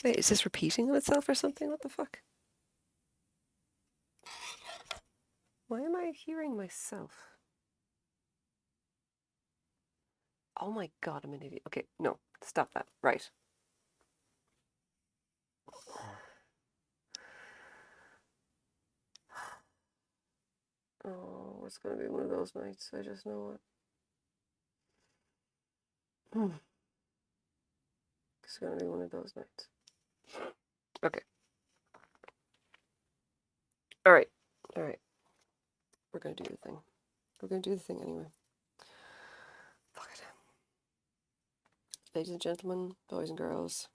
Wait, is this repeating on itself or something? What the fuck? Why am I hearing myself? Oh my god, I'm an idiot. Okay, no, stop that. Right. Oh, it's gonna be one of those nights. I just know it. It's gonna be one of those nights. Okay. All right. All right. We're gonna do the thing. We're gonna do the thing anyway. Fuck it. Ladies and gentlemen, boys and girls,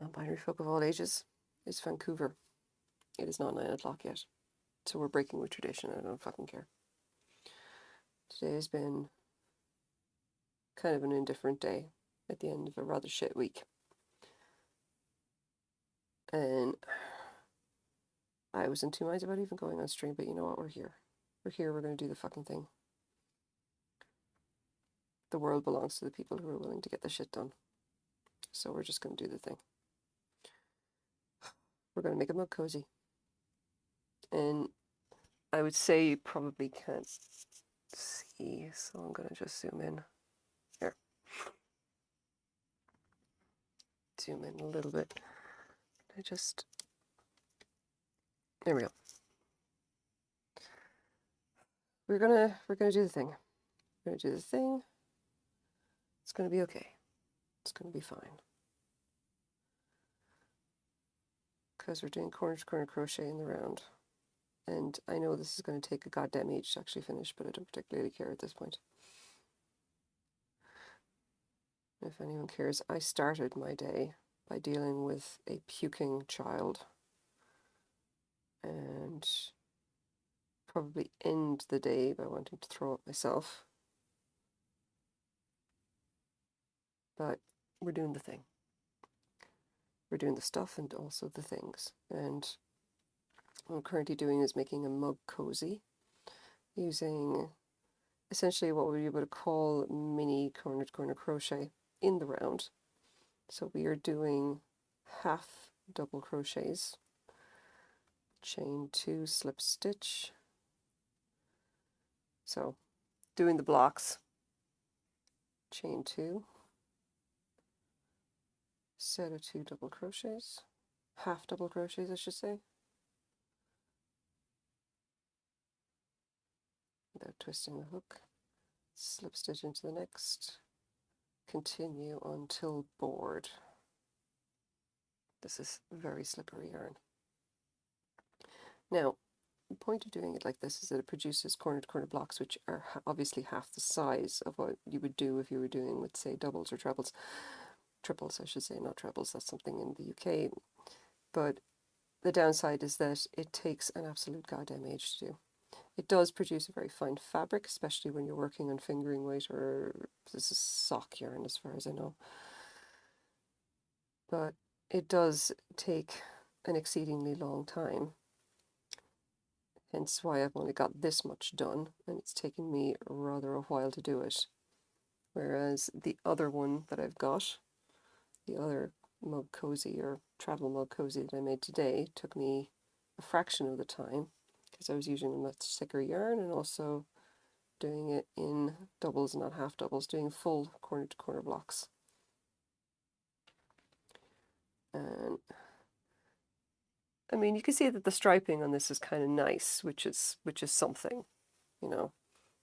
non-binary folk of all ages, it's Vancouver. It is not 9 o'clock yet, so we're breaking with tradition. I don't fucking care. Today has been kind of an indifferent day at the end of a rather shit week. And I was in two minds about even going on stream, but you know what? We're here. We're here. We're going to do the fucking thing. The world belongs to the people who are willing to get the shit done. So we're just going to do the thing. We're going to make a mug cozy. And I would say you probably can't see, so I'm going to just zoom in. Here. Zoom in a little bit. There we go. We're gonna do the thing. We're gonna do the thing. It's gonna be okay. It's gonna be fine. Because we're doing corner to corner crochet in the round. And I know this is going to take a goddamn age to actually finish, but I don't particularly care at this point. If anyone cares, I started my day by dealing with a puking child. And probably end the day by wanting to throw up myself. But we're doing the thing. We're doing the stuff and also the things. And what I'm currently doing is making a mug cozy using essentially what we would call mini corner to corner crochet in the round. So we are doing half double crochets, chain 2, slip stitch. So doing the blocks, chain 2, set of 2 double crochets, half double crochets I should say, without twisting the hook, slip stitch into the next, continue until bored. This is very slippery yarn. Now, the point of doing it like this is that it produces corner to corner blocks which are obviously half the size of what you would do if you were doing with, say, doubles or trebles. Triples, I should say, not trebles. That's something in the UK. But the downside is that it takes an absolute goddamn age to do. It does produce a very fine fabric, especially when you're working on fingering weight, or this is sock yarn as far as I know. But it does take an exceedingly long time. Hence why I've only got this much done, and it's taken me rather a while to do it. Whereas the other one that I've got, the other mug cozy or travel mug cozy that I made today, took me a fraction of the time because I was using a much thicker yarn and also doing it in doubles, not half doubles, doing full corner to corner blocks. And I mean, you can see that the striping on this is kind of nice, which is something, you know.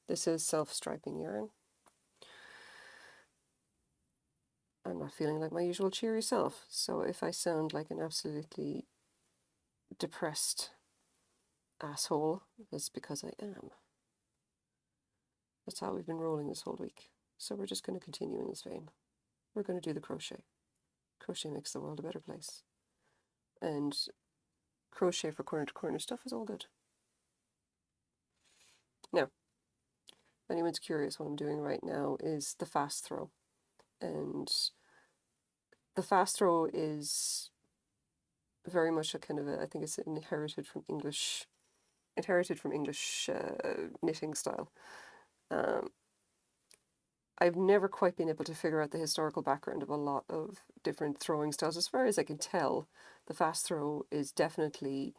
This is self-striping yarn. I'm not feeling like my usual cheery self, so if I sound like an absolutely depressed asshole, that's because I am. That's how we've been rolling this whole week. So we're just going to continue in this vein. We're going to do the crochet. Crochet makes the world a better place. And crochet for corner to corner stuff is all good. Now, if anyone's curious, what I'm doing right now is the fast throw. And the fast throw is very much a kind of I think it's inherited from English knitting style. I've never quite been able to figure out the historical background of a lot of different throwing styles. As far as I can tell, the fast throw is definitely,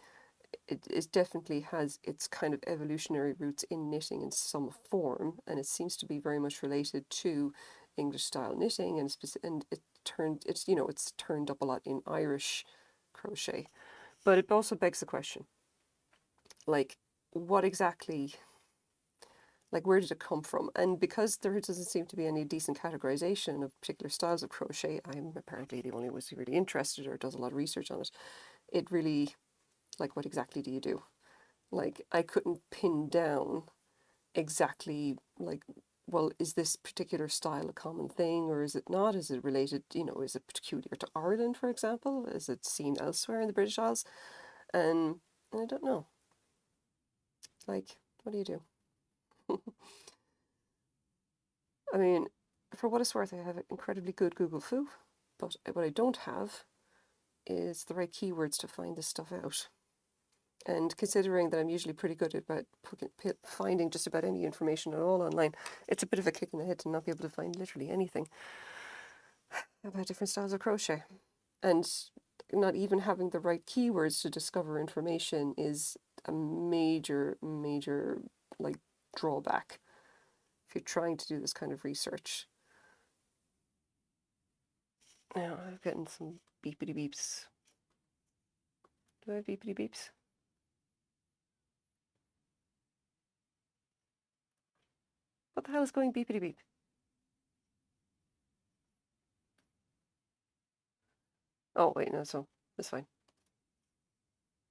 it definitely has its kind of evolutionary roots in knitting in some form, and it seems to be very much related to English style knitting, and it's turned up a lot in Irish crochet. But it also begs the question, like, what exactly, like, where did it come from? And because there doesn't seem to be any decent categorization of particular styles of crochet, I'm apparently the only one who's really interested or does a lot of research on it. It really, like, what exactly do you do? Like, I couldn't pin down exactly, like, well, is this particular style a common thing or is it not? Is it related, is it peculiar to Ireland, for example? Is it seen elsewhere in the British Isles? And I don't know. Like, what do you do? I mean, for what it's worth, I have incredibly good Google Foo, but what I don't have is the right keywords to find this stuff out. And considering that I'm usually pretty good at finding just about any information at all online, it's a bit of a kick in the head to not be able to find literally anything about different styles of crochet. And not even having the right keywords to discover information is a major, major, like, drawback if you're trying to do this kind of research. Now, I'm getting some beepity beeps. Do I have beepity beeps? What the hell is going beepity beep? Oh, wait, no, so that's fine.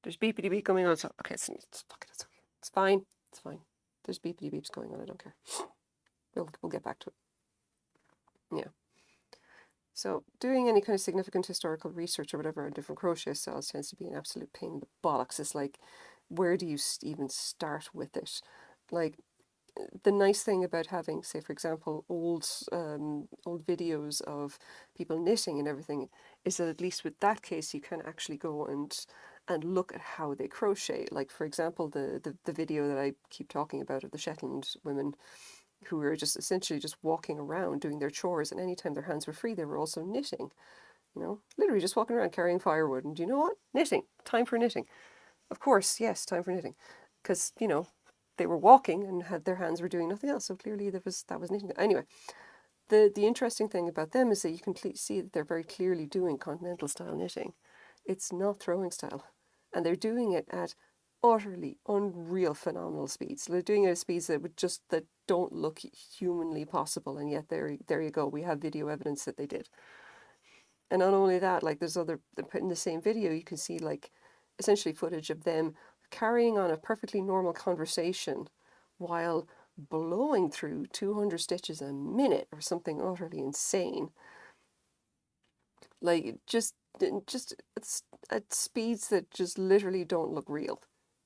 There's beepity beep going on, so okay, it's okay. It's fine. It's fine. There's beepity beeps going on, I don't care. We'll get back to it. Yeah. So doing any kind of significant historical research or whatever on different crochet styles tends to be an absolute pain in the bollocks. It's like, where do you even start with it? Like, the nice thing about having, say, for example, old videos of people knitting and everything is that at least with that case you can actually go and look at how they crochet. Like, for example, the video that I keep talking about of the Shetland women who were just essentially just walking around doing their chores, and anytime their hands were free they were also knitting, literally just walking around carrying firewood. And you know what? Knitting. Time for knitting. Of course, yes, time for knitting. Because, they were walking and had their hands were doing nothing else. So clearly that was knitting. Anyway, the interesting thing about them is that you can see that they're very clearly doing continental style knitting. It's not throwing style. And they're doing it at utterly unreal phenomenal speeds. They're doing it at speeds that don't look humanly possible, and yet there you go. We have video evidence that they did. And not only that, like, there's other, in the same video you can see, like, essentially footage of them carrying on a perfectly normal conversation while blowing through 200 stitches a minute or something utterly insane. Like, just at speeds that just literally don't look real.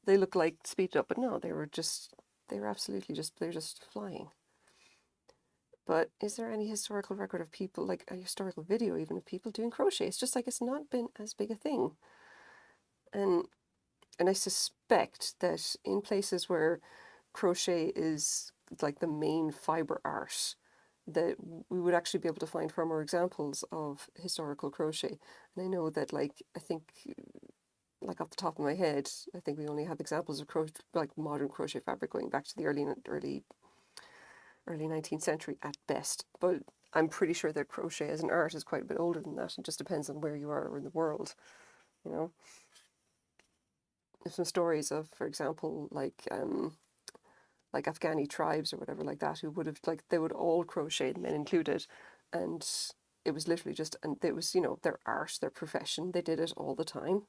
They look like speed up, but no, they're absolutely they're just flying. But is there any historical record of people, like a historical video even, of people doing crochet? It's just like it's not been as big a thing. And I suspect that in places where crochet is like the main fiber art, that we would actually be able to find far more examples of historical crochet. And I know that, like, I think, like, off the top of my head, I think we only have examples of like modern crochet fabric going back to the early 19th century at best. But I'm pretty sure that crochet as an art is quite a bit older than that. It just depends on where you are in the world, you know. There's some stories of, for example, like Afghani tribes or whatever like that, who would have, like, they would all crochet, men included, and it was literally just, and it was, their art, their profession. They did it all the time,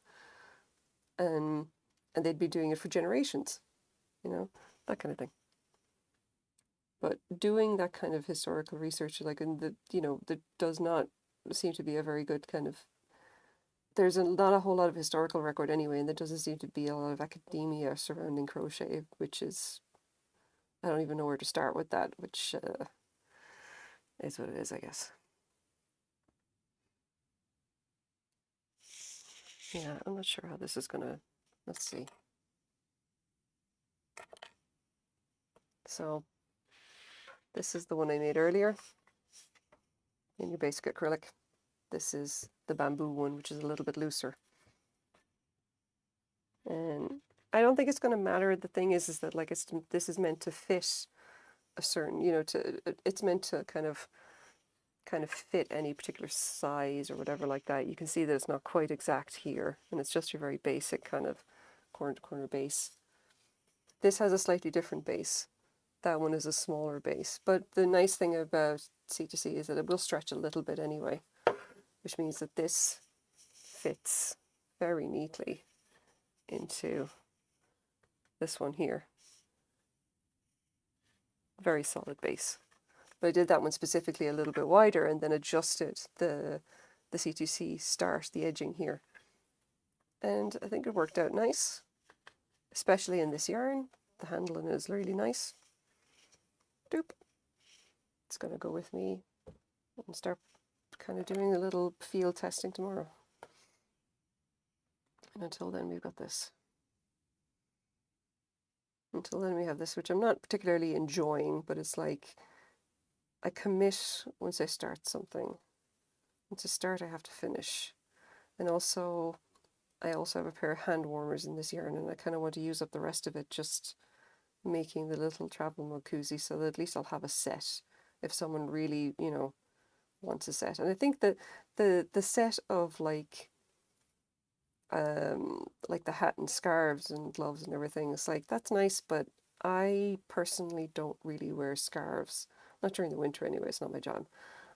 and they'd be doing it for generations, that kind of thing. But doing that kind of historical research, like, in the, there does not seem to be a very good kind of, there's not a whole lot of historical record anyway, and there doesn't seem to be a lot of academia surrounding crochet, which is, I don't even know where to start with that, which is what it is, I guess. Yeah, I'm not sure how this is gonna, let's see. So, This is the one I made earlier in your basic acrylic. This is the bamboo one, which is a little bit looser. And I don't think it's going to matter. The thing is that like this is meant to fit a certain, you know, it's meant to kind of fit any particular size or whatever like that. You can see that it's not quite exact here, and it's just your very basic kind of corner to corner base. This has a slightly different base. That one is a smaller base, but the nice thing about C2C is that it will stretch a little bit anyway, which means that this fits very neatly into this one here. Very solid base. But I did that one specifically a little bit wider and then adjusted the C2C start, the edging here. And I think it worked out nice, especially in this yarn. The handling is really nice. Doop. It's going to go with me and start kind of doing a little field testing tomorrow. And until then, we've got this. Until then, we have this, which I'm not particularly enjoying, but it's like I commit once I start something. And to start, I have to finish. And also, I also have a pair of hand warmers in this yarn, and I kind of want to use up the rest of it just making the little travel mug koozie, so that at least I'll have a set if someone really, you know, wants a set. And I think that the set of like the hat and scarves and gloves and everything, it's like, that's nice, but I personally don't really wear scarves. Not during the winter anyway, it's not my job.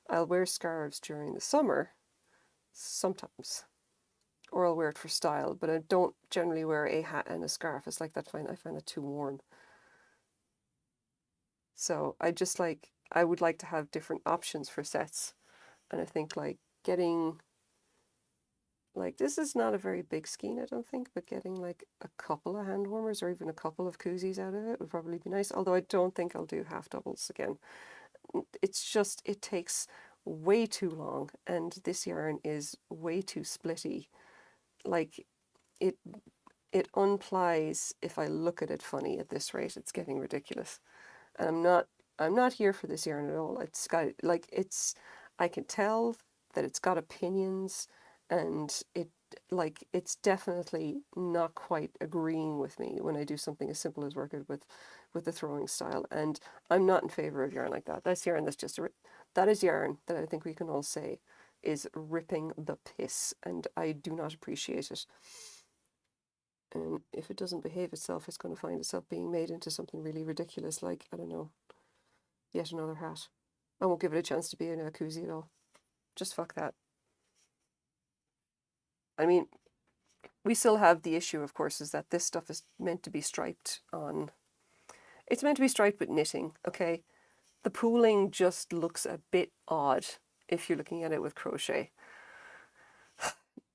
I'll wear scarves during the summer, sometimes. Or I'll wear it for style, but I don't generally wear a hat and a scarf. It's like that, I find it too warm. So I would like to have different options for sets. And I think like getting, like this is not a very big skein, I don't think, but getting like a couple of hand warmers or even a couple of koozies out of it would probably be nice. Although I don't think I'll do half doubles again. It's just, it takes way too long, and this yarn is way too splitty. Like it unplies if I look at it funny at this rate. It's getting ridiculous. And I'm not here for this yarn at all. It's got like I can tell that it's got opinions, and it's definitely not quite agreeing with me when I do something as simple as working with the throwing style. And I'm not in favor of yarn like that. That's yarn that's just that is yarn that I think we can all say is ripping the piss, and I do not appreciate it. And if it doesn't behave itself, it's going to find itself being made into something really ridiculous, like, I don't know, yet another hat. I won't give it a chance to be in a koozie at all. Just fuck that. I mean, we still have the issue, of course, is that this stuff is meant to be striped on... It's meant to be striped with knitting, okay? The pooling just looks a bit odd if you're looking at it with crochet.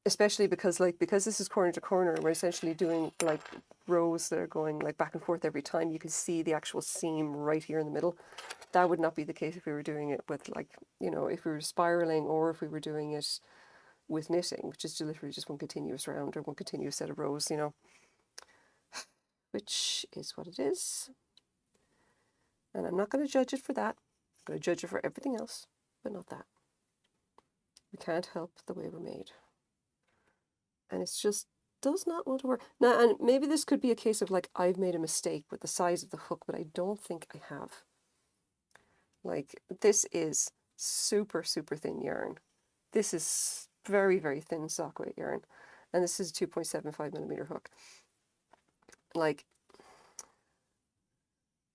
Especially because this is corner to corner, we're essentially doing like rows that are going like back and forth every time. You can see the actual seam right here in the middle. That would not be the case if we were doing it with, like, you know, if we were spiraling, or if we were doing it with knitting, which is literally just one continuous round or one continuous set of rows, you know, which is what it is. And I'm not going to judge it for that. I'm going to judge it for everything else, but not that. We can't help the way we're made. And it's just does not want to work. Now, and maybe this could be a case of like, I've made a mistake with the size of the hook, but I don't think I have. Like, this is super, super thin yarn. This is very, very thin sock weight yarn. And this is a 2.75 millimeter hook. Like,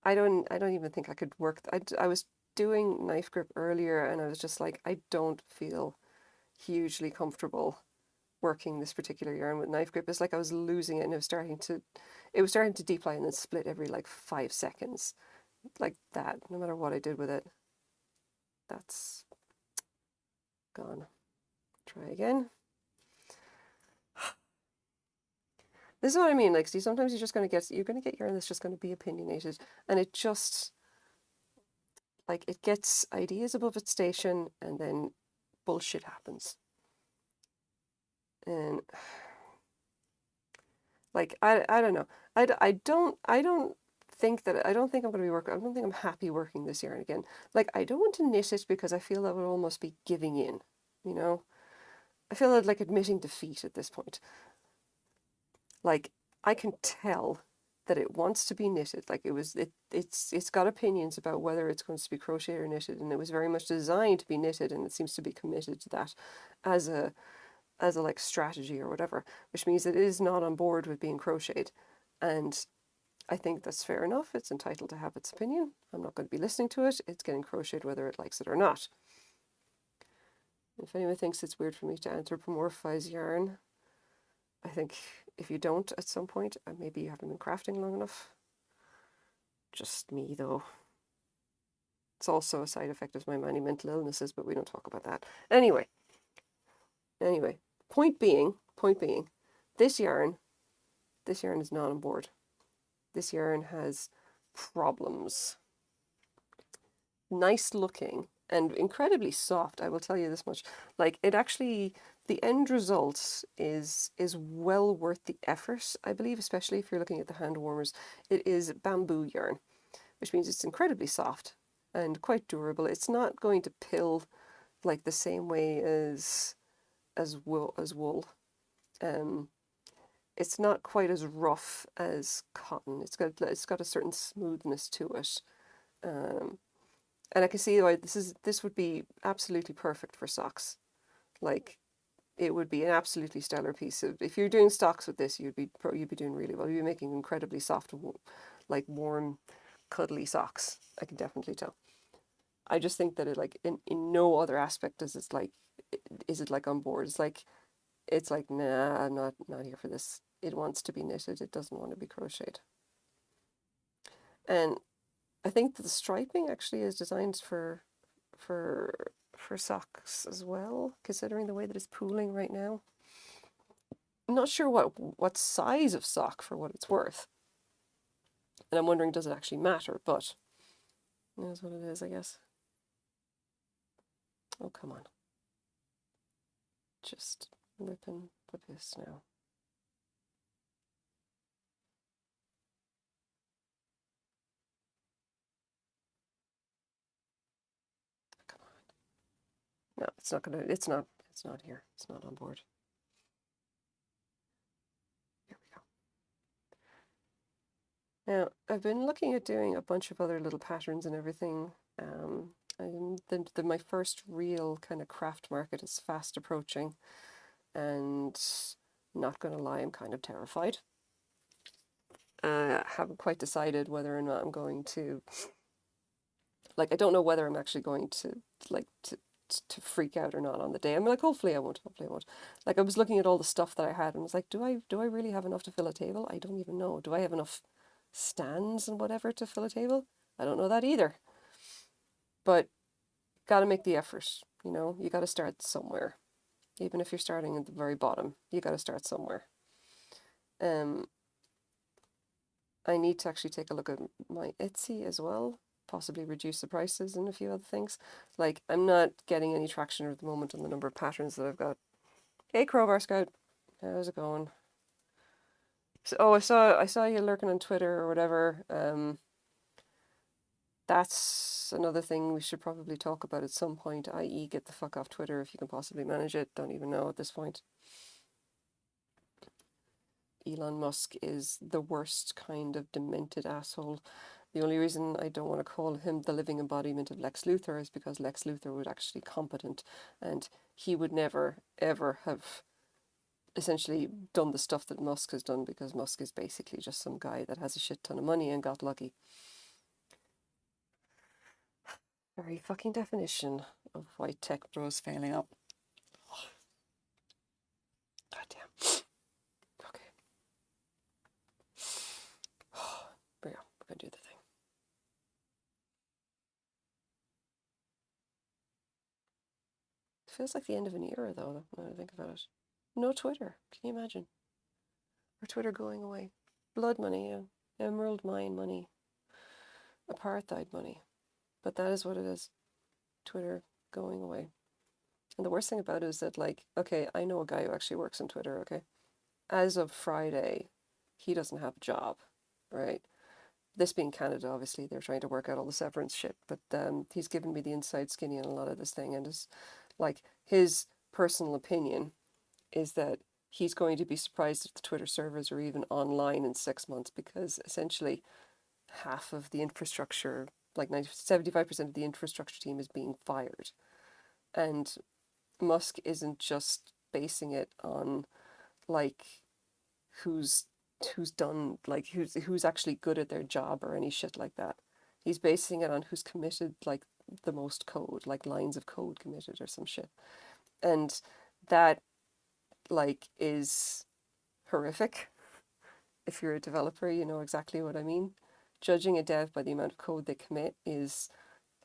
I don't even think I could work. I was doing knife grip earlier, and I was just like, I don't feel hugely comfortable working this particular yarn with knife grip. It's like I was losing it, and it was starting to deply and then split every like 5 seconds, like that. No matter what I did with it, that's gone. Try again. This is what I mean. Like, see, sometimes you're going to get yarn that's just going to be opinionated, and it just, like, it gets ideas above its station, and then bullshit happens. And like, I don't know. I don't think that I don't think I'm going to be working. I don't think I'm happy working this yarn again. Like, I don't want to knit it because I feel that would almost be giving in, you know? I feel like admitting defeat at this point. Like, I can tell that it wants to be knitted. Like, it's got opinions about whether it's going to be crocheted or knitted, and it was very much designed to be knitted, and it seems to be committed to that as a like strategy or whatever, which means it is not on board with being crocheted. And I think that's fair enough. It's entitled to have its opinion. I'm not going to be listening to it. It's getting crocheted whether it likes it or not. If anyone thinks it's weird for me to anthropomorphize yarn, I think if you don't at some point, maybe you haven't been crafting long enough. Just me, though. It's also a side effect of my many mental illnesses, but we don't talk about that. Anyway, point being, this yarn is not on board. This yarn has problems. Nice looking and incredibly soft, I will tell you this much. Like, it actually, the end result is well worth the effort, I believe, especially if you're looking at the hand warmers. It is bamboo yarn, which means it's incredibly soft and quite durable. It's not going to pill like the same way as wool. It's not quite as rough as cotton. It's got a certain smoothness to it. And I can see why this would be absolutely perfect for socks. Like, it would be an absolutely stellar piece of, if you're doing socks with this, you'd be doing really well. You'd be making incredibly soft, like warm, cuddly socks. I can definitely tell. I just think that it, like, in no other aspect is it like on board. It's like nah, I'm not here for this. It wants to be knitted. It doesn't want to be crocheted. And I think that the striping actually is designed for socks as well, considering the way that it's pooling right now. I'm not sure what size of sock for what it's worth. And I'm wondering, does it actually matter? But that's what it is, I guess. Oh, come on. Just ripping the piss now. Come on. No, it's not here. It's not on board. Here we go. Now, I've been looking at doing a bunch of other little patterns and everything. My first real kind of craft market is fast approaching, and not gonna lie, I'm kind of terrified. Haven't quite decided whether or not I'm going to, like, I don't know whether I'm actually going to, like, to freak out or not on the day. I'm like, hopefully I won't. Like, I was looking at all the stuff that I had and was like, do I really have enough to fill a table? I don't even know. Do I have enough stands and whatever to fill a table? I don't know that either. But gotta make the effort, you know? You gotta start somewhere. Even if you're starting at the very bottom, you gotta start somewhere. I need to actually take a look at my Etsy as well, possibly reduce the prices and a few other things. Like, I'm not getting any traction at the moment on the number of patterns that I've got. Hey, Crowbar Scout, how's it going? So, I saw you lurking on Twitter or whatever. That's another thing we should probably talk about at some point, i.e. get the fuck off Twitter if you can possibly manage it. Don't even know at this point. Elon Musk is the worst kind of demented asshole. The only reason I don't want to call him the living embodiment of Lex Luthor is because Lex Luthor was actually competent, and he would never, ever have essentially done the stuff that Musk has done, because Musk is basically just some guy that has a shit ton of money and got lucky. Very fucking definition of why tech bros failing up. God damn. Okay. But yeah, we're gonna do the thing. It feels like the end of an era, though, when I think about it. No Twitter. Can you imagine? Or Twitter going away. Blood money, emerald mine money. Apartheid money. But that is what it is. Twitter going away. And the worst thing about it is that, like, okay, I know a guy who actually works on Twitter, okay? As of Friday, he doesn't have a job, right? this being Canada, obviously they're trying to work out all the severance shit, but he's given me the inside skinny on a lot of this thing, and is like his personal opinion is that he's going to be surprised if the Twitter servers are even online in 6 months, because essentially half of the infrastructure, like 75% of the infrastructure team, is being fired. And Musk isn't just basing it on like who's done, like who's actually good at their job or any shit like that. He's basing it on who's committed like the most code, like lines of code committed or some shit. And that like is horrific. If you're a developer, you know exactly what I mean. Judging a dev by the amount of code they commit is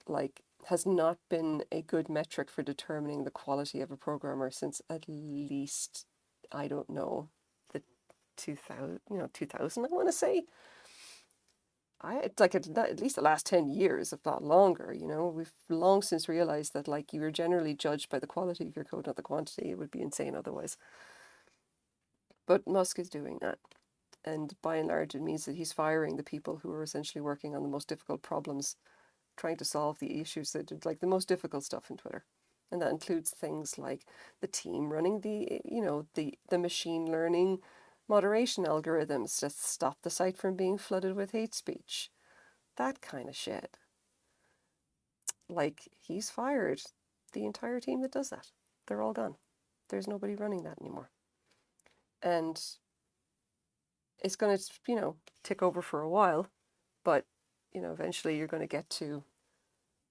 like has not been a good metric for determining the quality of a programmer since at least, I don't know, the 2000, I want to say. It's like at least the last 10 years, if not longer. We've long since realized that like you're generally judged by the quality of your code, not the quantity. It would be insane otherwise. But Musk is doing that. And by and large, it means that he's firing the people who are essentially working on the most difficult problems, trying to solve the issues that like the most difficult stuff in Twitter. And that includes things like the team running the machine learning moderation algorithms that stop the site from being flooded with hate speech. That kind of shit. Like, he's fired the entire team that does that. They're all gone. There's nobody running that anymore. And it's going to, tick over for a while, but, eventually you're going to get to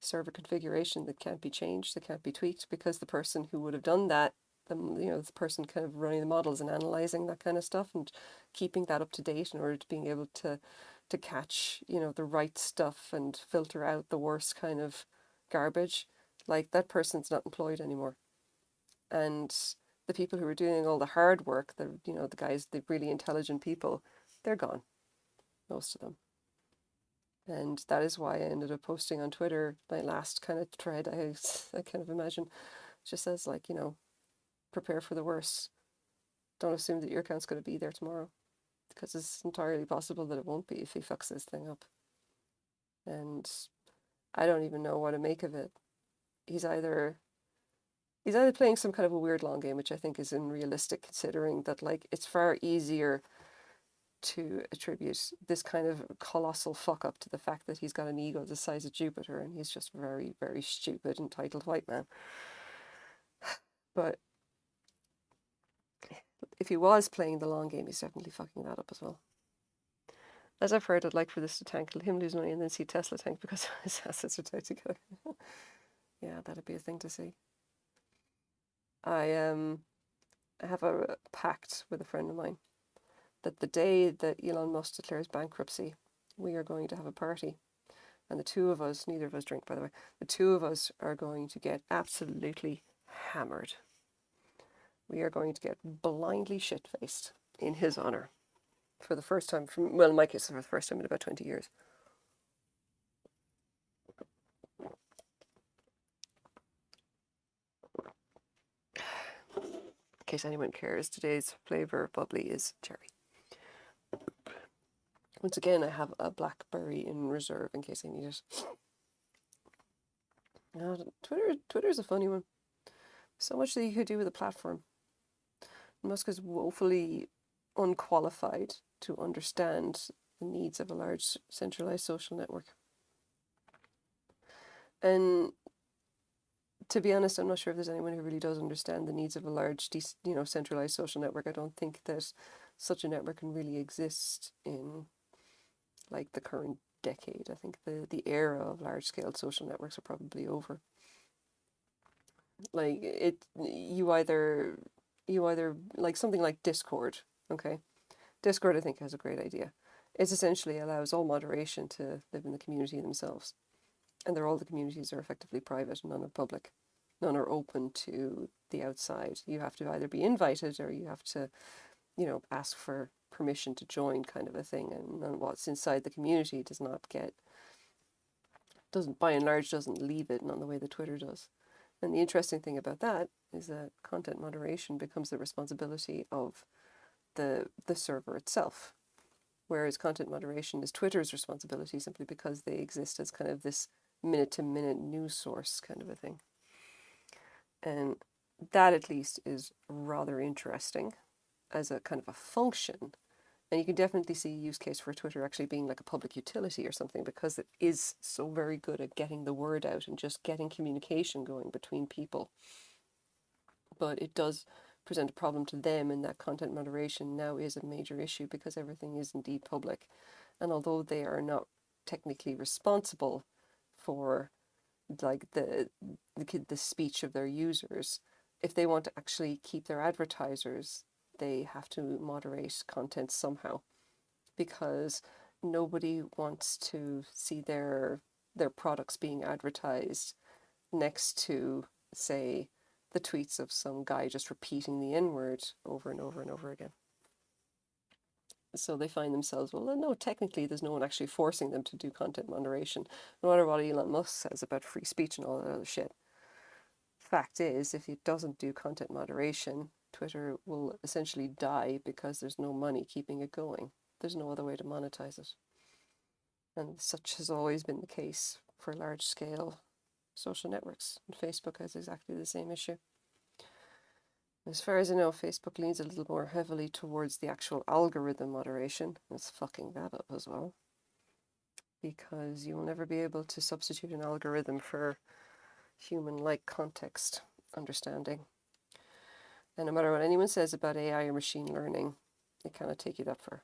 server configuration that can't be changed, that can't be tweaked, because the person who would have done that, the person kind of running the models and analyzing that kind of stuff and keeping that up to date in order to being able to catch, the right stuff and filter out the worst kind of garbage, like that person's not employed anymore. And the people who are doing all the hard work, the guys, the really intelligent people, they're gone, most of them. And that is why I ended up posting on Twitter my last kind of thread. I kind of imagine just says like, prepare for the worst. Don't assume that your account's going to be there tomorrow, because it's entirely possible that it won't be if he fucks this thing up. And I don't even know what to make of it. He's either playing some kind of a weird long game, which I think is unrealistic, considering that like it's far easier to attribute this kind of colossal fuck up to the fact that he's got an ego the size of Jupiter and he's just very, very stupid, entitled white man. But if he was playing the long game, he's definitely fucking that up as well. As I've heard, I'd like for this to tank, him lose money and then see Tesla tank because his assets are tied together. Yeah, that'd be a thing to see. I have a pact with a friend of mine that the day that Elon Musk declares bankruptcy, we are going to have a party. And the two of us, neither of us drink, by the way, the two of us are going to get absolutely hammered. We are going to get blindly shit-faced in his honor for the first time, in my case, for the first time in about 20 years. In case anyone cares, today's flavour of bubbly is cherry. Once again, I have a blackberry in reserve in case I need it. Twitter's a funny one. So much that you could do with a platform. Musk is woefully unqualified to understand the needs of a large centralized social network. And to be honest, I'm not sure if there's anyone who really does understand the needs of a large, centralized social network. I don't think that such a network can really exist in like the current decade. I think the era of large-scale social networks are probably over. Like you either like something like Discord, okay? Discord, I think, has a great idea. It essentially allows all moderation to live in the community themselves. And all the communities are effectively private, none are public. None are open to the outside. You have to either be invited or you have to, ask for permission to join, kind of a thing. And what's inside the community by and large, doesn't leave it, not the way that Twitter does. And the interesting thing about that is that content moderation becomes the responsibility of the server itself. whereas content moderation is Twitter's responsibility simply because they exist as kind of this minute-to-minute news source kind of a thing. And that at least is rather interesting as a kind of a function. And you can definitely see a use case for Twitter actually being like a public utility or something, because it is so very good at getting the word out and just getting communication going between people. But it does present a problem to them in that content moderation now is a major issue because everything is indeed public. And although they are not technically responsible for like the speech of their users, if they want to actually keep their advertisers, they have to moderate content somehow, because nobody wants to see their products being advertised next to, say, the tweets of some guy just repeating the N-word over and over and over again. So they find themselves, well, no, technically there's no one actually forcing them to do content moderation, no matter what Elon Musk says about free speech and all that other shit. Fact is, if it doesn't do content moderation, Twitter will essentially die because there's no money keeping it going. There's no other way to monetize it. And such has always been the case for large-scale social networks. And Facebook has exactly the same issue. As far as I know, Facebook leans a little more heavily towards the actual algorithm moderation. It's fucking that up as well, because you will never be able to substitute an algorithm for human-like context understanding. And no matter what anyone says about AI or machine learning, it cannot take you that far.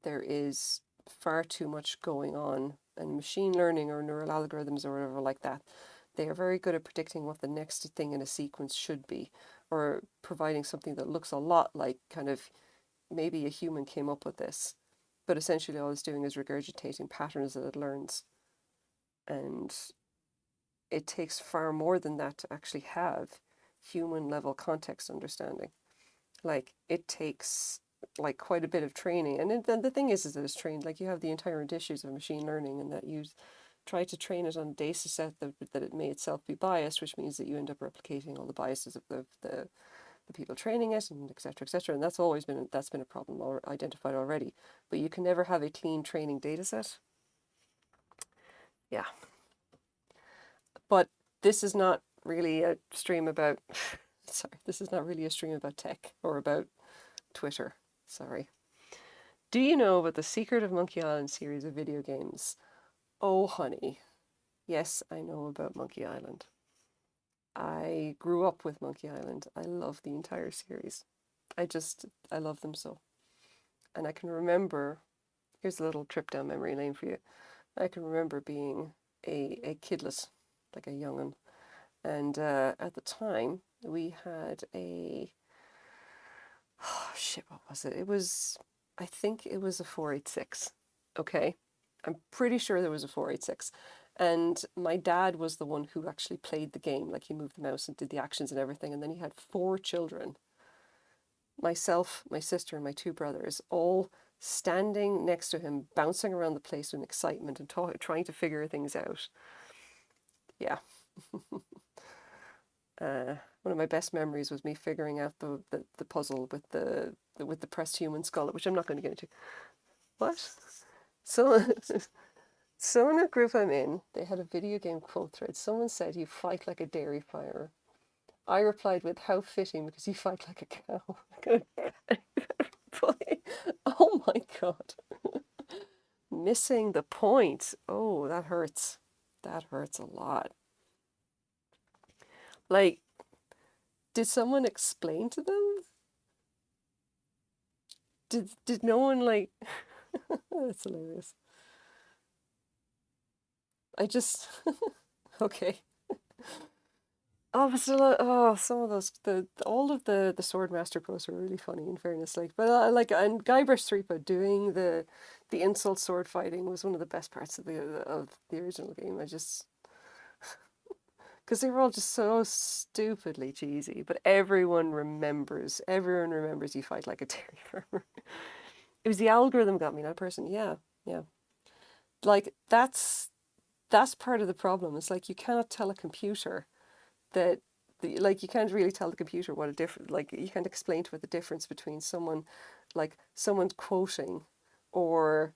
There is far too much going on, and machine learning or neural algorithms or whatever like that, they are very good at predicting what the next thing in a sequence should be, or providing something that looks a lot like kind of maybe a human came up with this, but essentially all it's doing is regurgitating patterns that it learns. And it takes far more than that to actually have human level context understanding. Like, it takes like quite a bit of training, and then the thing is that it's trained, like you have the entire issues of machine learning, and that you try to train it on a data set that it may itself be biased, which means that you end up replicating all the biases of the people training it, and etc., and that's been a problem identified already. But you can never have a clean training data set. Yeah. But this is not really a stream about this is not really a stream about tech or about Twitter. Sorry. Do you know about the Secret of Monkey Island series of video games? Oh, honey. Yes, I know about Monkey Island. I grew up with Monkey Island. I love the entire series. I love them so. And I can remember, here's a little trip down memory lane for you. I can remember being a kidlet, like a young'un. And at the time, we had what was it? I think it was a 486. Okay. I'm pretty sure there was a 486. And my dad was the one who actually played the game. Like, he moved the mouse and did the actions and everything. And then he had 4 children. Myself, my sister, and my 2 brothers, all standing next to him, bouncing around the place in excitement and trying to figure things out. Yeah. One of my best memories was me figuring out the puzzle with the pressed human skull, which I'm not going to get into. What? So in a group I'm in, they had a video game quote thread. Someone said, "You fight like a dairy farmer." I replied with, "How fitting, because you fight like a cow." Oh my god. Missing the point. Oh, that hurts. That hurts a lot. Like, did someone explain to them? Did no one, like... That's hilarious. I just... Okay. Oh, but still, some of those, all of the Swordmaster posts were really funny, in fairness. Like, but and Guybrush Threepwood doing the insult sword fighting was one of the best parts of the original game. Because they were all just so stupidly cheesy, but everyone remembers you fight like a dairy farmer. It was the algorithm got me, not a person. Yeah. Like, that's part of the problem. It's like, you cannot tell a computer that like you can't really tell the computer what a different, like you can't explain to it the difference between someone quoting or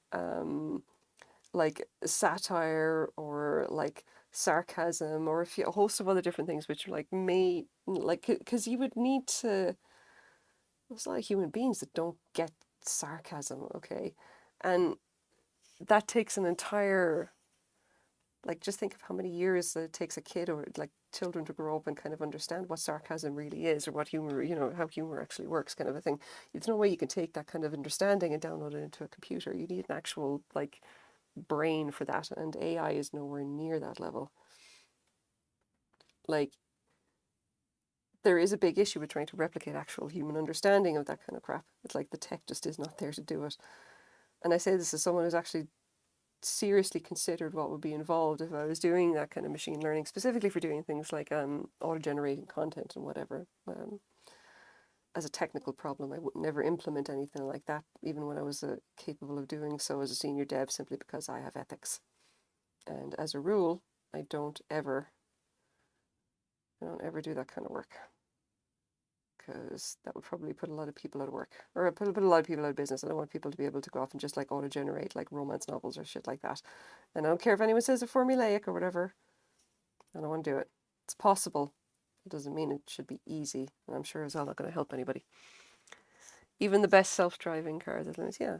like satire or like sarcasm or a host of other different things which are like may like because you would need to. There's a lot of human beings that don't get sarcasm, okay, and that takes an entire, like just think of how many years it takes a kid or like children to grow up and kind of understand what sarcasm really is or what humor, how humor actually works, kind of a thing. There's no way you can take that kind of understanding and download it into a computer. You need an actual like brain for that, and AI is nowhere near that level. Like there is a big issue with trying to replicate actual human understanding of that kind of crap. It's like the tech just is not there to do it. And I say this as someone who's actually seriously considered what would be involved if I was doing that kind of machine learning, specifically for doing things like auto-generating content and whatever. As a technical problem, I would never implement anything like that, even when I was capable of doing so as a senior dev, simply because I have ethics. And as a rule, I don't ever do that kind of work, because that would probably put a lot of people out of work, or put a lot of people out of business. I don't want people to be able to go off and just like auto-generate like romance novels or shit like that. And I don't care if anyone says they're formulaic or whatever. I don't want to do it. It's possible. It doesn't mean it should be easy. And I'm sure it's all not going to help anybody. Even the best self-driving cars, yeah.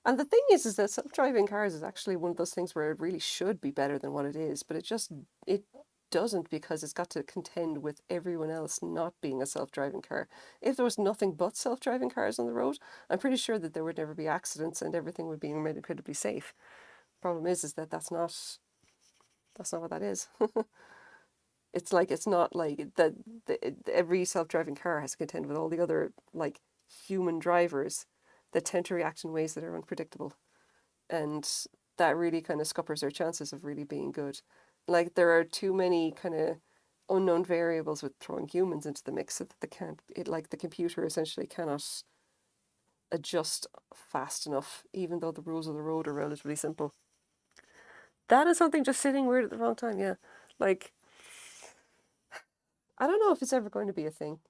And the thing is that self-driving cars is actually one of those things where it really should be better than what it is, but it doesn't, because it's got to contend with everyone else not being a self-driving car. If there was nothing but self-driving cars on the road, I'm pretty sure that there would never be accidents and everything would be made incredibly safe. Problem is that that's not what that is. It's not like that. Every self-driving car has to contend with all the other like human drivers that tend to react in ways that are unpredictable, and that really kind of scuppers their chances of really being good. Like there are too many kind of unknown variables with throwing humans into the mix, so that the computer essentially cannot adjust fast enough, even though the rules of the road are relatively simple. That is something just sitting weird at the wrong time. Yeah, like I don't know if it's ever going to be a thing.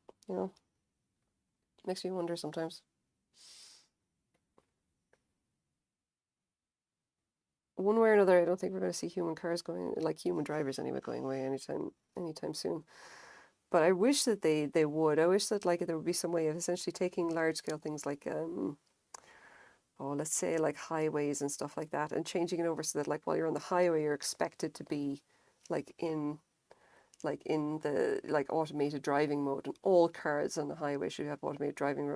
Makes me wonder sometimes. One way or another, I don't think we're going to see human cars going, like human drivers anyway, going away anytime soon. But I wish that they would. I wish that like there would be some way of essentially taking large scale things like let's say like highways and stuff like that, and changing it over so that like while you're on the highway, you're expected to be like in the like automated driving mode, and all cars on the highway should have automated driving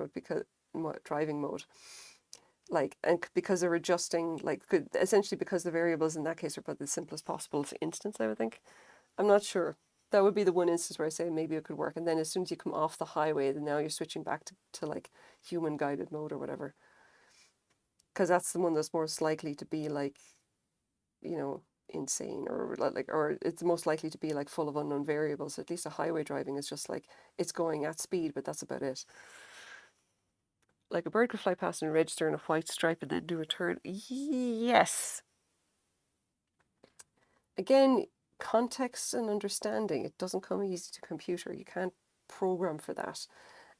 mode, like, and because they're adjusting, like essentially because the variables in that case are about the simplest possible instance, I would think. I'm not sure. That would be the one instance where I say maybe it could work, and then as soon as you come off the highway, then now you're switching back to like human guided mode or whatever, because that's the one that's most likely to be like, insane, or it's most likely to be like full of unknown variables. At least a highway driving is just like it's going at speed, but that's about it. Like a bird could fly past and register in a white stripe and then do a turn. Yes. Again, context and understanding. It doesn't come easy to computer. You can't program for that.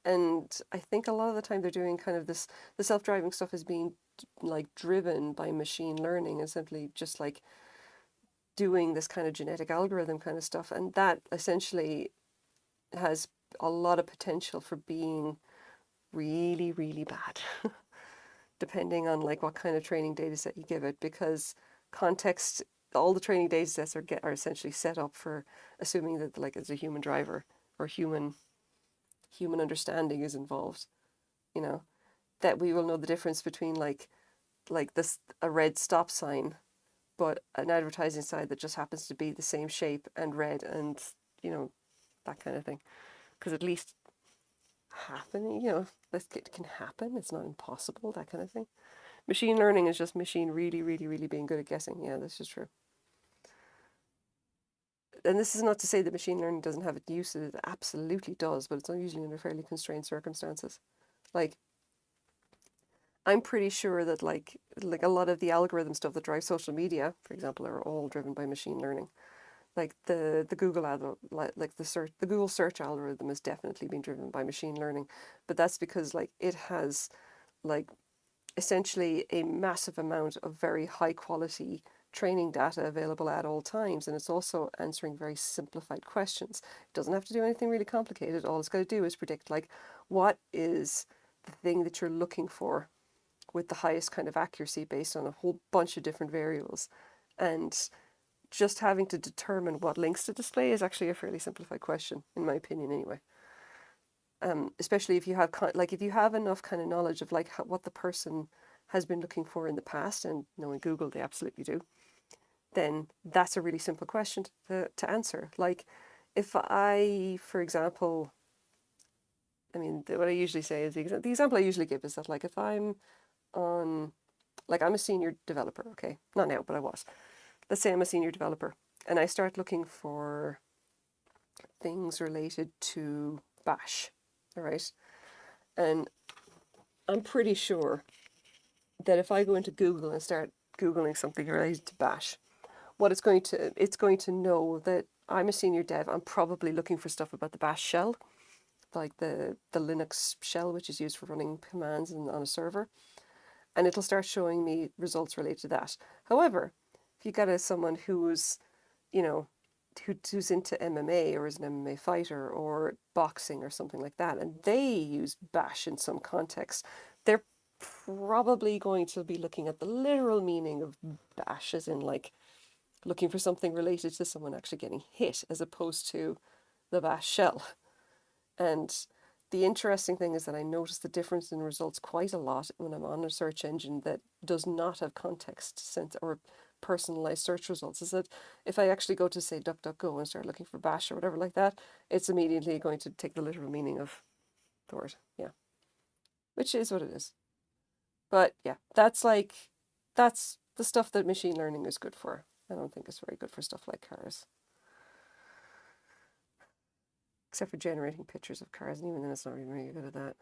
And I think a lot of the time they're doing kind of this, the self-driving stuff is being like driven by machine learning and simply just like doing this kind of genetic algorithm kind of stuff. And that essentially has a lot of potential for being really, really bad, depending on like what kind of training data set you give it, because context, all the training data sets are essentially set up for assuming that like it's a human driver or human understanding is involved, that we will know the difference between like this a red stop sign but an advertising sign that just happens to be the same shape and red, and that kind of thing, because at least this can happen. It's not impossible, that kind of thing. Machine learning is just machine really, really, really being good at guessing. Yeah, this is true. And this is not to say that machine learning doesn't have its uses. It absolutely does, but it's usually under fairly constrained circumstances. Like, I'm pretty sure that like a lot of the algorithm stuff that drives social media, for example, are all driven by machine learning. Like the Google like the Google search algorithm has definitely been driven by machine learning, but that's because like it has like essentially a massive amount of very high quality training data available at all times, and it's also answering very simplified questions. It doesn't have to do anything really complicated. All it's got to do is predict like what is the thing that you're looking for with the highest kind of accuracy based on a whole bunch of different variables. And just having to determine what links to display is actually a fairly simplified question, in my opinion, anyway. Especially if you have if you have enough kind of knowledge of like what the person has been looking for in the past, and knowing Google, they absolutely do. Then that's a really simple question to answer. Like, if I, for example, I mean, what I usually say is the example I usually give is that like if I'm on, like I'm a senior developer, okay, not now, but I was. Let's say I'm a senior developer, and I start looking for things related to Bash, all right? And I'm pretty sure that if I go into Google and start Googling something related to Bash, what it's going to know that I'm a senior dev. I'm probably looking for stuff about the Bash shell, like the Linux shell, which is used for running commands on a server. And it'll start showing me results related to that. However, if you get someone who's, you know, who's into MMA or is an MMA fighter or boxing or something like that, and they use Bash in some context, they're probably going to be looking at the literal meaning of Bash, as in like looking for something related to someone actually getting hit, as opposed to the Bash shell. And the interesting thing is that I notice the difference in results quite a lot when I'm on a search engine that does not have context sense or personalized search results. Is that if I actually go to say DuckDuckGo and start looking for Bash or whatever like that, it's immediately going to take the literal meaning of the word. Yeah, which is what it is. But yeah, that's the stuff that machine learning is good for. I don't think it's very good for stuff like cars, except for generating pictures of cars, and even then it's not really very good at that.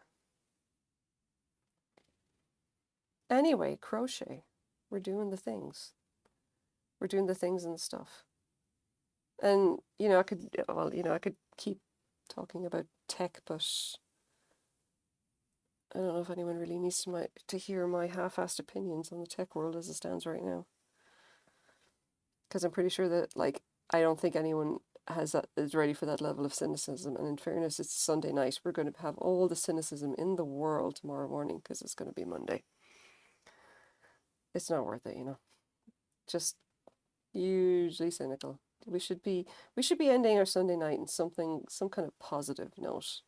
Anyway, crochet. We're doing the things. We're doing the things and stuff. And I could keep talking about tech, but I don't know if anyone really needs to hear my half-assed opinions on the tech world as it stands right now. Because I'm pretty sure that like I don't think anyone is ready for that level of cynicism. And in fairness, it's Sunday night. We're going to have all the cynicism in the world tomorrow morning because it's going to be Monday. It's not worth it, Just hugely cynical. We should be ending our Sunday night in some kind of positive note,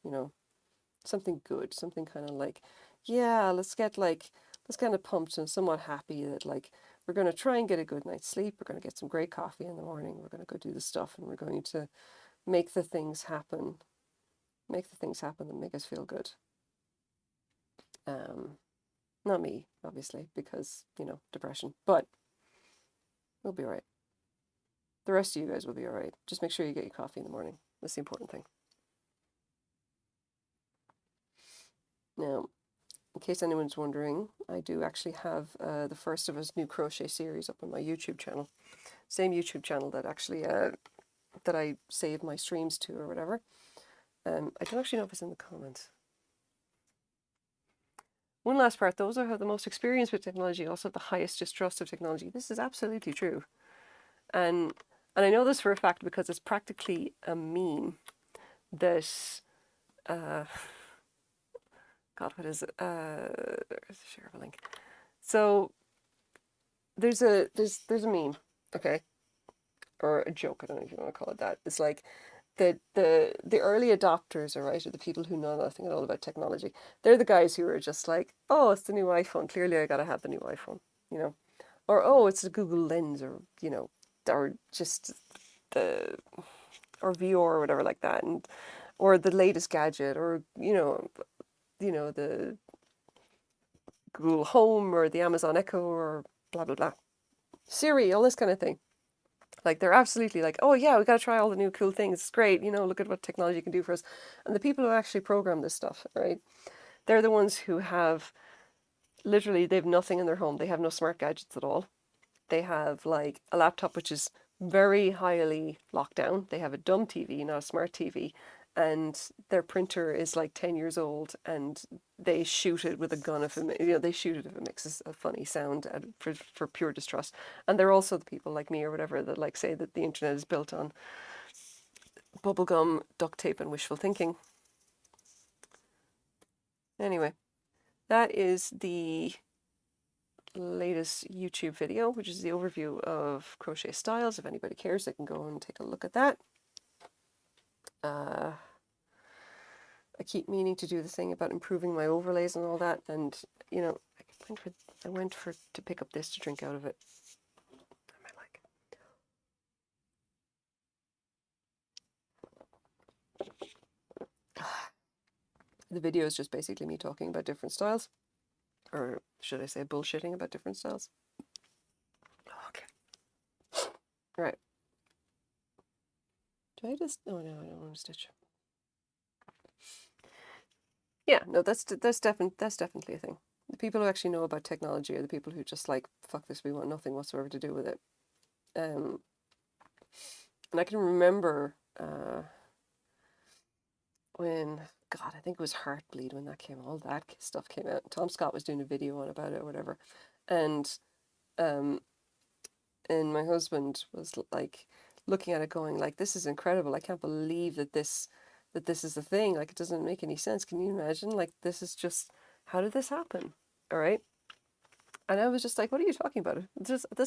something good, something kind of like, yeah, let's kind of pumped and somewhat happy that like we're going to try and get a good night's sleep. We're going to get some great coffee in the morning. We're going to go do the stuff, and we're going to make the things happen, that make us feel good. Not me, obviously, because depression, but we'll be all right. The rest of you guys will be all right. Just make sure you get your coffee in the morning. That's the important thing. Now, in case anyone's wondering, I do actually have the first of his new crochet series up on my YouTube channel. Same YouTube channel that actually that I save my streams to or whatever. I don't actually know if it's in the comments. One last part, those who have the most experience with technology also have the highest distrust of technology. This is absolutely true. And I know this for a fact because it's practically a meme that God, what is it? There's a share of a link. So there's a meme, okay, or a joke. I don't know if you want to call it that. It's like the early adopters, all right, are the people who know nothing at all about technology. They're the guys who are just like, oh, it's the new iPhone. Clearly, I gotta have the new iPhone, or oh, it's a Google Lens, or or just the or VR or whatever like that, and or the latest gadget, or the Google Home or the Amazon Echo or blah blah blah, Siri, all this kind of thing. Like they're absolutely like, oh yeah, we got to try all the new cool things. It's great, look at what technology can do for us. And the people who actually program this stuff, right? They're the ones who have literally they have nothing in their home. They have no smart gadgets at all. They have like a laptop which is very highly locked down. They have a dumb TV, not a smart TV, and their printer is like 10 years old, and they shoot it with a gun if it, they shoot it if it makes a funny sound for pure distrust. And they're also the people like me or whatever that like say that the internet is built on bubblegum, duct tape, and wishful thinking. Anyway, that is the latest YouTube video, which is the overview of crochet styles. If anybody cares, they can go and take a look at that. I keep meaning to do the thing about improving my overlays and all that, and I went for to pick up this to drink out of it. I might like it. The video is just basically me talking about different styles, or should I say bullshitting about different styles. Okay. Right. Do I just... Oh no, I don't want to stitch. Yeah, no, that's definitely a thing. The people who actually know about technology are the people who just like, fuck this, we want nothing whatsoever to do with it. And I can remember when, God, I think it was Heartbleed when that came, all that stuff came out. Tom Scott was doing a video on about it or whatever, and my husband was like looking at it, going like, "This is incredible! I can't believe that this is a thing. Like, it doesn't make any sense. Can you imagine? Like, this is just, how did this happen? All right." And I was just like, "What are you talking about?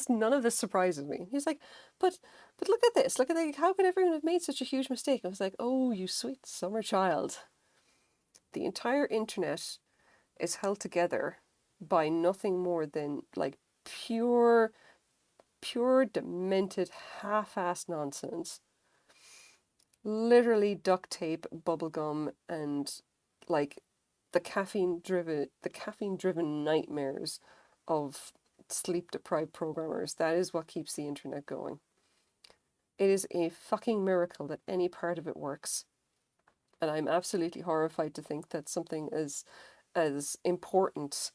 None of this surprises me." He's like, but look at this. Look at the, how could everyone have made such a huge mistake?" I was like, "Oh, you sweet summer child. The entire internet is held together by nothing more than like pure demented half-assed nonsense. Literally duct tape, bubblegum, and like the caffeine driven nightmares of sleep deprived programmers. That is what keeps the internet going. It is a fucking miracle that any part of it works. And I'm absolutely horrified to think that something as important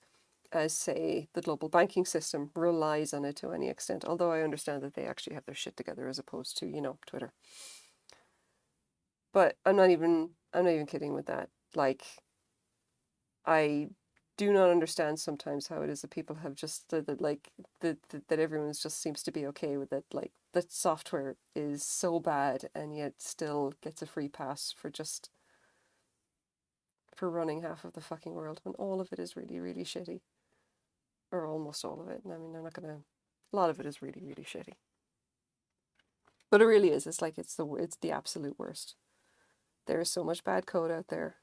as, say, the global banking system relies on it to any extent, although I understand that they actually have their shit together as opposed to, Twitter. But I'm not even kidding with that. Like, I do not understand sometimes how it is that people have just that everyone just seems to be okay with it. Like, that software is so bad and yet still gets a free pass for running half of the fucking world when all of it is really, really shitty. Or almost all of it. And I mean, a lot of it is really, really shitty. But it really is. It's like, it's the absolute worst. There is so much bad code out there.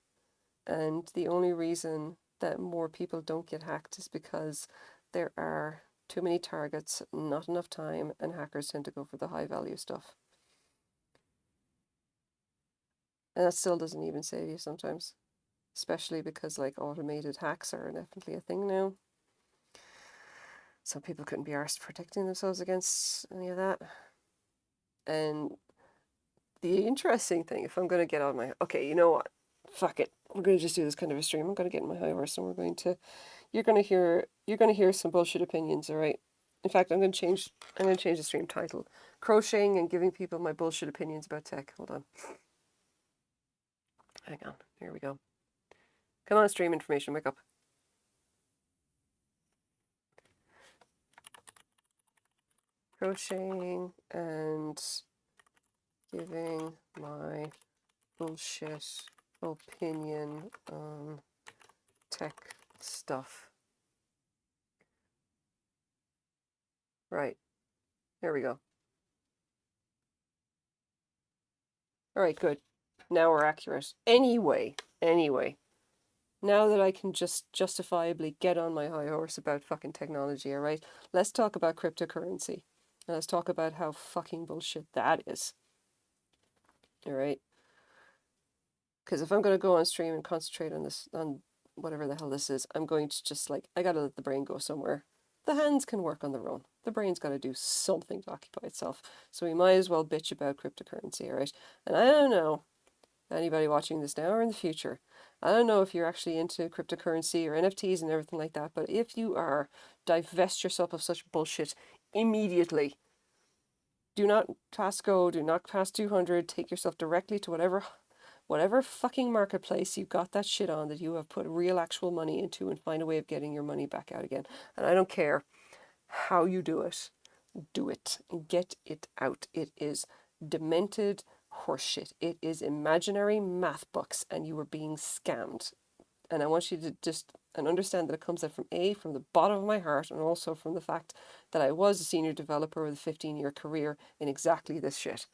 And the only reason that more people don't get hacked is because there are too many targets, not enough time, and hackers tend to go for the high value stuff. And that still doesn't even save you sometimes. Especially because like automated hacks are definitely a thing now. Some people couldn't be arsed protecting themselves against any of that. And the interesting thing, if I'm going to get on my... Okay, you know what? Fuck it. We're going to just do this kind of a stream. I'm going to get in my high horse and you're going to hear some bullshit opinions, all right? In fact, I'm going to change the stream title. Crocheting and giving people my bullshit opinions about tech. Hold on. Hang on. Here we go. Come on, stream information. Wake up. Crocheting and giving my bullshit opinion on tech stuff. Right. There we go. All right, good. Now we're accurate. Anyway. Now that I can just justifiably get on my high horse about fucking technology, all right? Let's talk about cryptocurrency. And let's talk about how fucking bullshit that is. All right? Because if I'm going to go on stream and concentrate on this, on whatever the hell this is, I'm going to just like, I got to let the brain go somewhere. The hands can work on their own. The brain's got to do something to occupy itself. So we might as well bitch about cryptocurrency, all right? And I don't know, anybody watching this now or in the future, I don't know if you're actually into cryptocurrency or NFTs and everything like that, but if you are, divest yourself of such bullshit immediately. Do not pass go, do not pass 200, take yourself directly to whatever fucking marketplace you got that shit on that you have put real actual money into, and find a way of getting your money back out again. And I don't care how you do it. Do it. Get it out. It is demented horseshit. It is imaginary math books and you are being scammed. And I want you to just and understand that it comes out from the bottom of my heart, and also from the fact that I was a senior developer with a 15-year career in exactly this shit.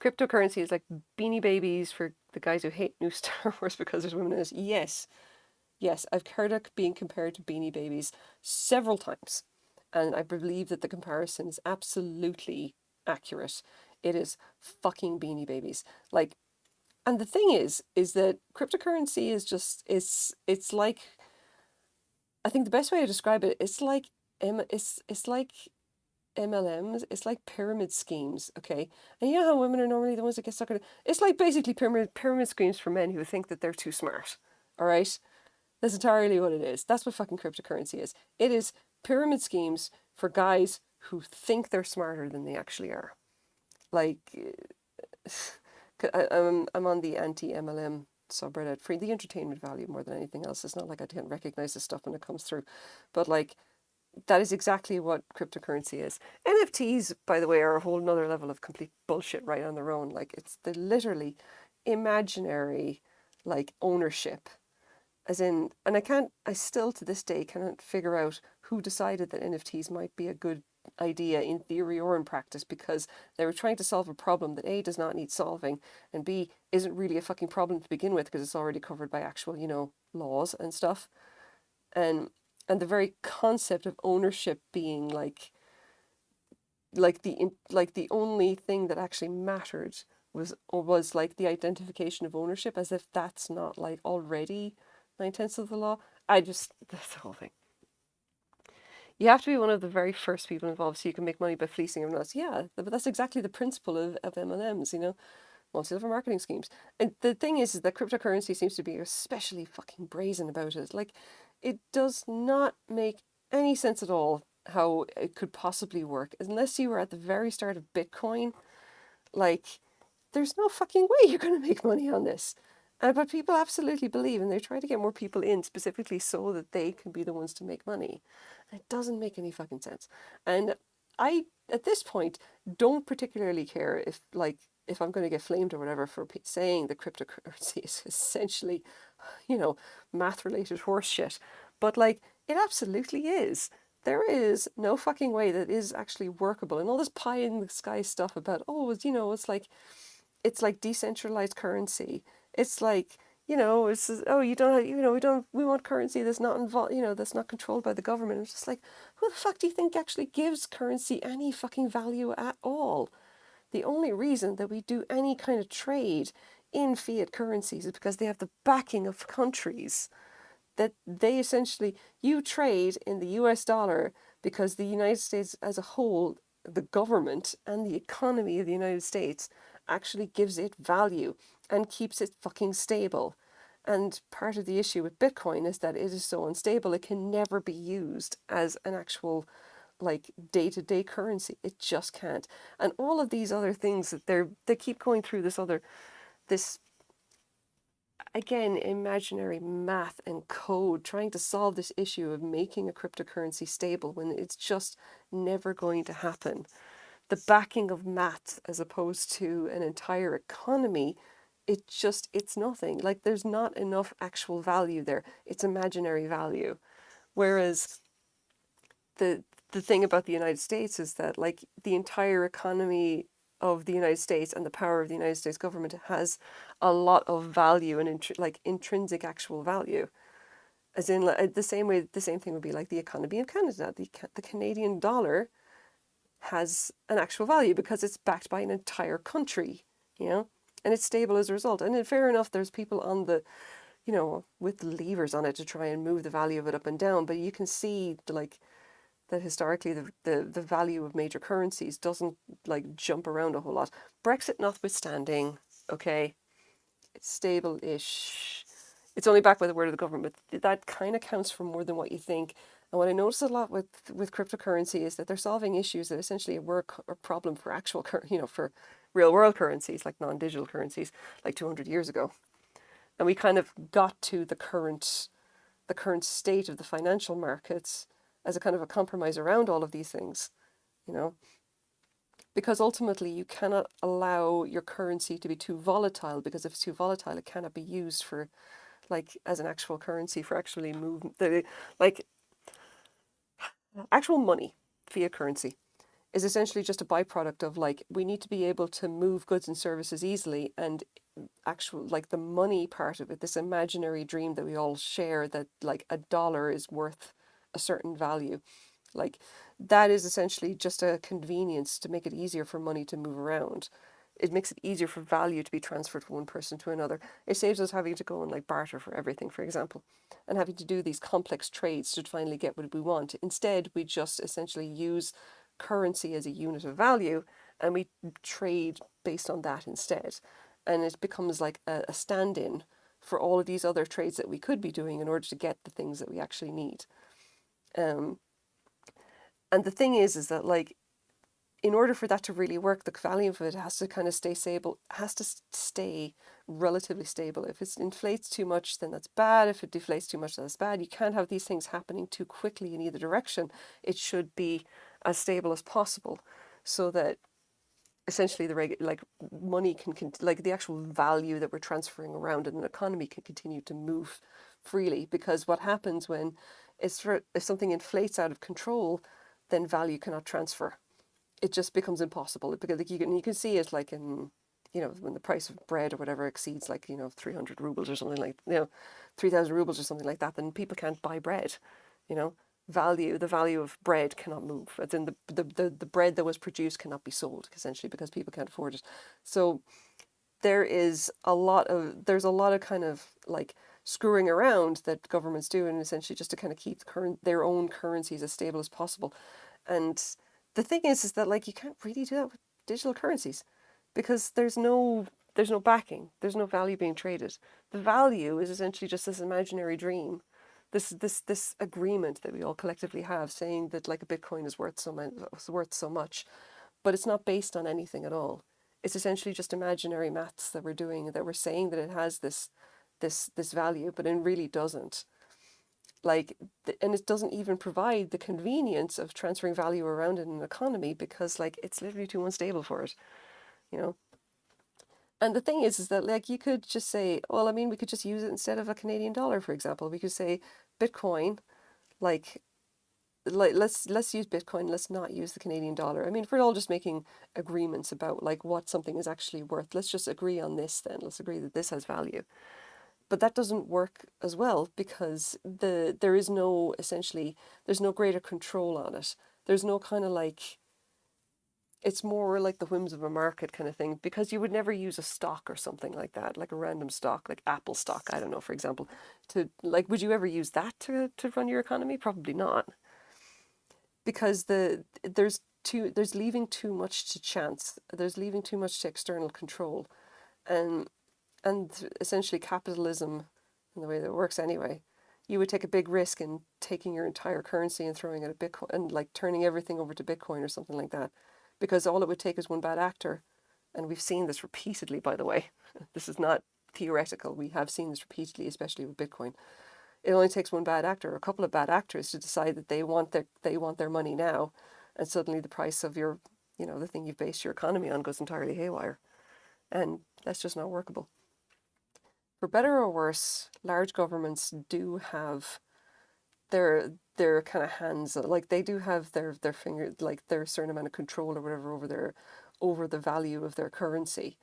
Cryptocurrency is like Beanie Babies for the guys who hate new Star Wars because there's women in it. Yes, yes, I've heard it being compared to Beanie Babies several times, and I believe that the comparison is absolutely accurate. It is fucking Beanie Babies. Like, and the thing is that cryptocurrency is just it's like, I think the best way to describe it, it's like MLMs, it's like pyramid schemes, okay? And you know how women are normally the ones that get stuck in it? It's like basically pyramid schemes for men who think that they're too smart. All right? That's entirely what it is. That's what fucking cryptocurrency is. It is pyramid schemes for guys who think they're smarter than they actually are. Like, I'm on the anti-MLM subreddit for the entertainment value more than anything else. It's not like I can't recognize this stuff when it comes through, but like, that is exactly what cryptocurrency is. NFTs, by the way, are a whole nother level of complete bullshit right on their own. Like, it's the literally imaginary, like, ownership. As in, and I still to this day cannot figure out who decided that NFTs might be a good idea in theory or in practice, because they were trying to solve a problem that A, does not need solving, and B, isn't really a fucking problem to begin with because it's already covered by actual, laws and stuff. And the very concept of ownership being like the only thing that actually mattered was like the identification of ownership, as if that's not like already 9/10 of the law. That's the whole thing. You have to be one of the very first people involved so you can make money by fleecing everyone else. Yeah, but that's exactly the principle of MLMs, multi-level marketing schemes. And the thing is that cryptocurrency seems to be especially fucking brazen about it. Like, it does not make any sense at all how it could possibly work unless you were at the very start of Bitcoin. Like, there's no fucking way you're going to make money on this. But people absolutely believe, and they're trying to get more people in specifically so that they can be the ones to make money. And it doesn't make any fucking sense. And I, at this point, don't particularly care if I'm going to get flamed or whatever for saying that cryptocurrency is essentially, math-related horseshit. But like, it absolutely is. There is no fucking way that is actually workable. And all this pie in the sky stuff about, it's like decentralized currency. It's like, you don't have, we want currency that's not involved, that's not controlled by the government. It's just like, who the fuck do you think actually gives currency any fucking value at all? The only reason that we do any kind of trade in fiat currencies is because they have the backing of countries, that they essentially, you trade in the US dollar because the United States as a whole, the government and the economy of the United States actually gives it value and keeps it fucking stable. And part of the issue with Bitcoin is that it is so unstable, it can never be used as an actual like day-to-day currency. It just can't. And all of these other things that they keep going through this again, imaginary math and code, trying to solve this issue of making a cryptocurrency stable when it's just never going to happen. The backing of math as opposed to an entire economy, it's nothing. Like, there's not enough actual value there. It's imaginary value. Whereas the thing about the United States is that, like, the entire economy of the United States and the power of the United States government has a lot of value and intrinsic actual value. As in, like, the same thing would be like the economy of Canada. The Canadian dollar has an actual value because it's backed by an entire country, and it's stable as a result. And fair enough, there's people on the, with levers on it to try and move the value of it up and down, but you can see that historically the value of major currencies doesn't like jump around a whole lot. Brexit notwithstanding, okay, it's stable-ish. It's only backed by the word of the government, but that kind of counts for more than what you think. And what I notice a lot with cryptocurrency is that they're solving issues that essentially were a problem for actual, for real world currencies, like non-digital currencies, like 200 years ago. And we kind of got to the current state of the financial markets as a kind of a compromise around all of these things, you know, because ultimately you cannot allow your currency to be too volatile, because if it's too volatile, it cannot be used for like as an actual currency for actually move the like actual money, fiat currency is essentially just a byproduct of like we need to be able to move goods and services easily, and actual like the money part of it, this imaginary dream that we all share that like a dollar is worth a certain value, like that is essentially just a convenience to make it easier for money to move around. It makes it easier for value to be transferred from one person to another. It saves us having to go and like barter for everything, for example, and having to do these complex trades to finally get what we want. Instead, we just essentially use currency as a unit of value and we trade based on that instead. And it becomes like a stand in for all of these other trades that we could be doing in order to get the things that we actually need. Um, and the thing is that like in order for that to really work, the value of it has to kind of stay stable, has to stay relatively stable. If it inflates too much, then that's bad. If it deflates too much, that's bad. You can't have these things happening too quickly in either direction. It should be as stable as possible so that essentially like money like the actual value that we're transferring around in an economy can continue to move freely. Because what happens when if something inflates out of control, then value cannot transfer. It just becomes impossible because like you can see it like in when the price of bread or whatever exceeds like 300 rubles or something like 3,000 rubles or something like that, then people can't buy bread. you know the value of bread cannot move. As in the bread that was produced cannot be sold, essentially, because people can't afford it. So there's a lot of kind of like screwing around that governments do, and essentially just to kind of keep their own currencies as stable as possible. And the thing is that like you can't really do that with digital currencies because there's no backing, there's no value being traded. The value is essentially just this imaginary dream, this agreement that we all collectively have, saying that like a Bitcoin is worth so much, but it's not based on anything at all. It's essentially just imaginary maths that we're doing, that we're saying that it has this value, but it really doesn't. Like, and it doesn't even provide the convenience of transferring value around in an economy because like it's literally too unstable for it, you know. And the thing is that like you could just say, well, I mean, we could just use it instead of a Canadian dollar, for example. We could say Bitcoin, like let's use Bitcoin. Let's not use the Canadian dollar. I mean, if we're all just making agreements about like what something is actually worth, let's just agree on this then. Let's agree that this has value. But that doesn't work as well because there is no essentially there's no greater control on it. There's no kind of like it's more like the whims of a market kind of thing, because you would never use a stock or something like that, like a random stock, like Apple stock, I don't know, for example, to like, would you ever use that to run your economy? Probably not, because there's leaving too much to chance. There's leaving too much to external control, and essentially capitalism, in the way that it works anyway, you would take a big risk in taking your entire currency and throwing it at Bitcoin and like turning everything over to Bitcoin or something like that, because all it would take is one bad actor, and we've seen this repeatedly, by the way. This is not theoretical. We have seen this repeatedly, especially with Bitcoin. It only takes one bad actor, or a couple of bad actors, to decide that they want their money now, and suddenly the price of your, the thing you've based your economy on goes entirely haywire, and that's just not workable. For better or worse, large governments do have their kind of hands, like they do have their finger, like their certain amount of control or whatever over the value of their currency,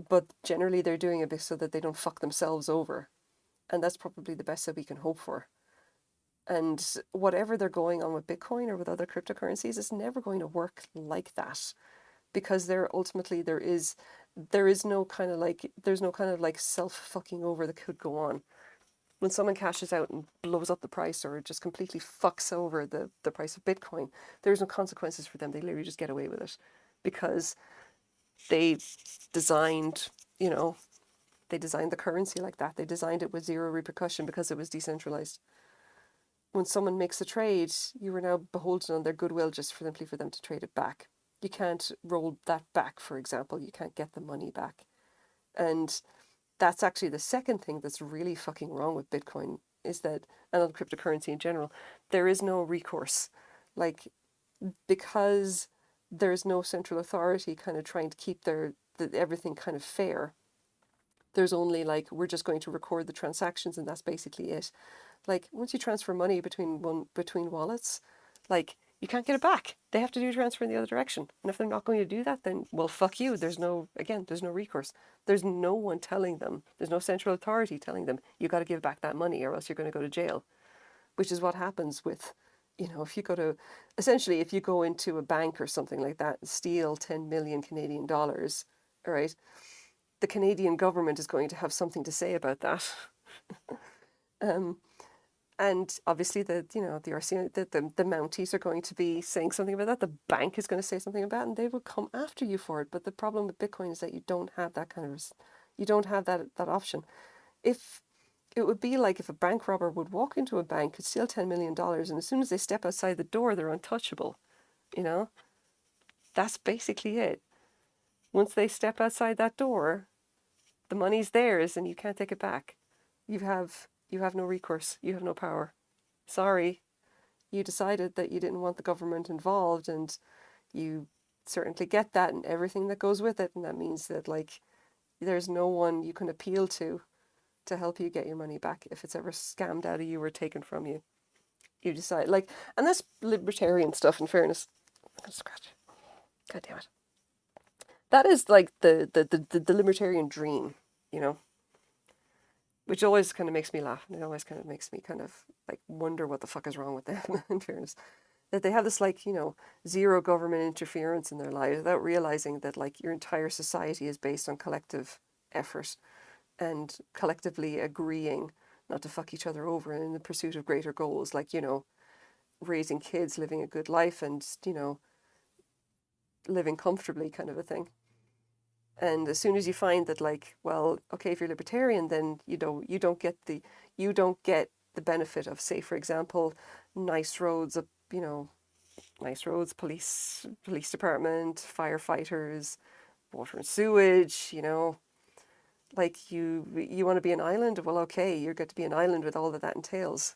but generally they're doing it so that they don't fuck themselves over, and that's probably the best that we can hope for. And whatever they're going on with Bitcoin or with other cryptocurrencies, it's never going to work like that, because there is no kind of like self fucking over that could go on. When someone cashes out and blows up the price or just completely fucks over the price of Bitcoin, there's no consequences for them. They literally just get away with it because they designed, you know, they designed the currency like that. They designed it with zero repercussion because it was decentralized. when someone makes a trade, you are now beholden on their goodwill just for simply for them to trade it back. You can't roll that back, for example. You can't get the money back. And that's actually the second thing that's really fucking wrong with Bitcoin is that, and on cryptocurrency in general, there is no recourse. Like, because there's no central authority kind of trying to keep everything kind of fair, there's only like, we're just going to record the transactions and that's basically it. Like, once you transfer money between wallets, like, you can't get it back. They have to do a transfer in the other direction. And if they're not going to do that, then, well, fuck you. There's no recourse. There's no one telling them. There's no central authority telling them, you got to give back that money or else you're going to go to jail. Which is what happens with, if you go into a bank or something like that and steal 10 million Canadian dollars, all right, the Canadian government is going to have something to say about that. And obviously the RCMP, the Mounties are going to be saying something about that. The bank is going to say something about it, and they will come after you for it. But the problem with Bitcoin is that you don't have that you don't have that option. If it would be like if a bank robber would walk into a bank, could steal $10 million, and as soon as they step outside the door, they're untouchable. That's basically it. Once they step outside that door, the money's theirs and you can't take it back. You have no recourse. You have no power. Sorry. You decided that you didn't want the government involved, and you certainly get that and everything that goes with it. And that means that, like, there's no one you can appeal to help you get your money back if it's ever scammed out of you or taken from you. You decide, like, and that's libertarian stuff, in fairness. I'm going to scratch. God damn it. That is like the libertarian dream, which always kind of makes me laugh. And it always kind of makes me kind of like wonder what the fuck is wrong with them, in fairness. That they have this, like, zero government interference in their lives without realizing that, like, your entire society is based on collective effort and collectively agreeing not to fuck each other over in the pursuit of greater goals, like, raising kids, living a good life, and, living comfortably, kind of a thing. And as soon as you find that, like, well, okay, if you're libertarian, then you don't get the benefit of, say, for example, nice roads, police department, firefighters, water and sewage, like, you want to be an island. Well, okay, you're going to be an island with all that entails.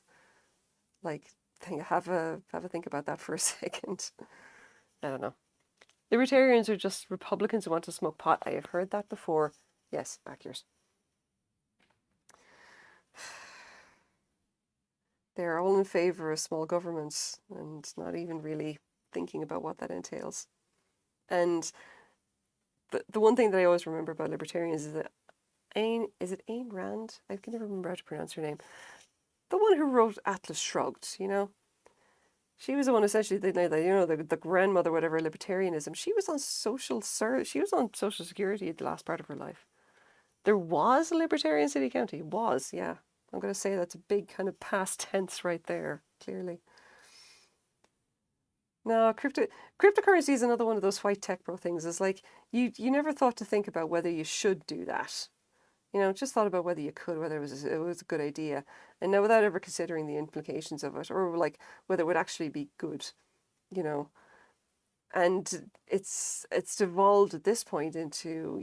Like, have a think about that for a second. I don't know. Libertarians are just Republicans who want to smoke pot. I have heard that before. Yes, accurate. They're all in favor of small governments and not even really thinking about what that entails. And the one thing that I always remember about libertarians is that is it Ayn Rand? I can never remember how to pronounce her name. The one who wrote Atlas Shrugged, She was the one, essentially, the grandmother, whatever, libertarianism. She was on social security at the last part of her life. There was a libertarian city county. Was, yeah. I'm going to say that's a big kind of past tense right there, clearly. No, cryptocurrency is another one of those white tech bro things. It's like, you never thought to think about whether you should do that. Just thought about whether you could, whether it was a good idea. And now, without ever considering the implications of it, or like whether it would actually be good, And it's devolved at this point into,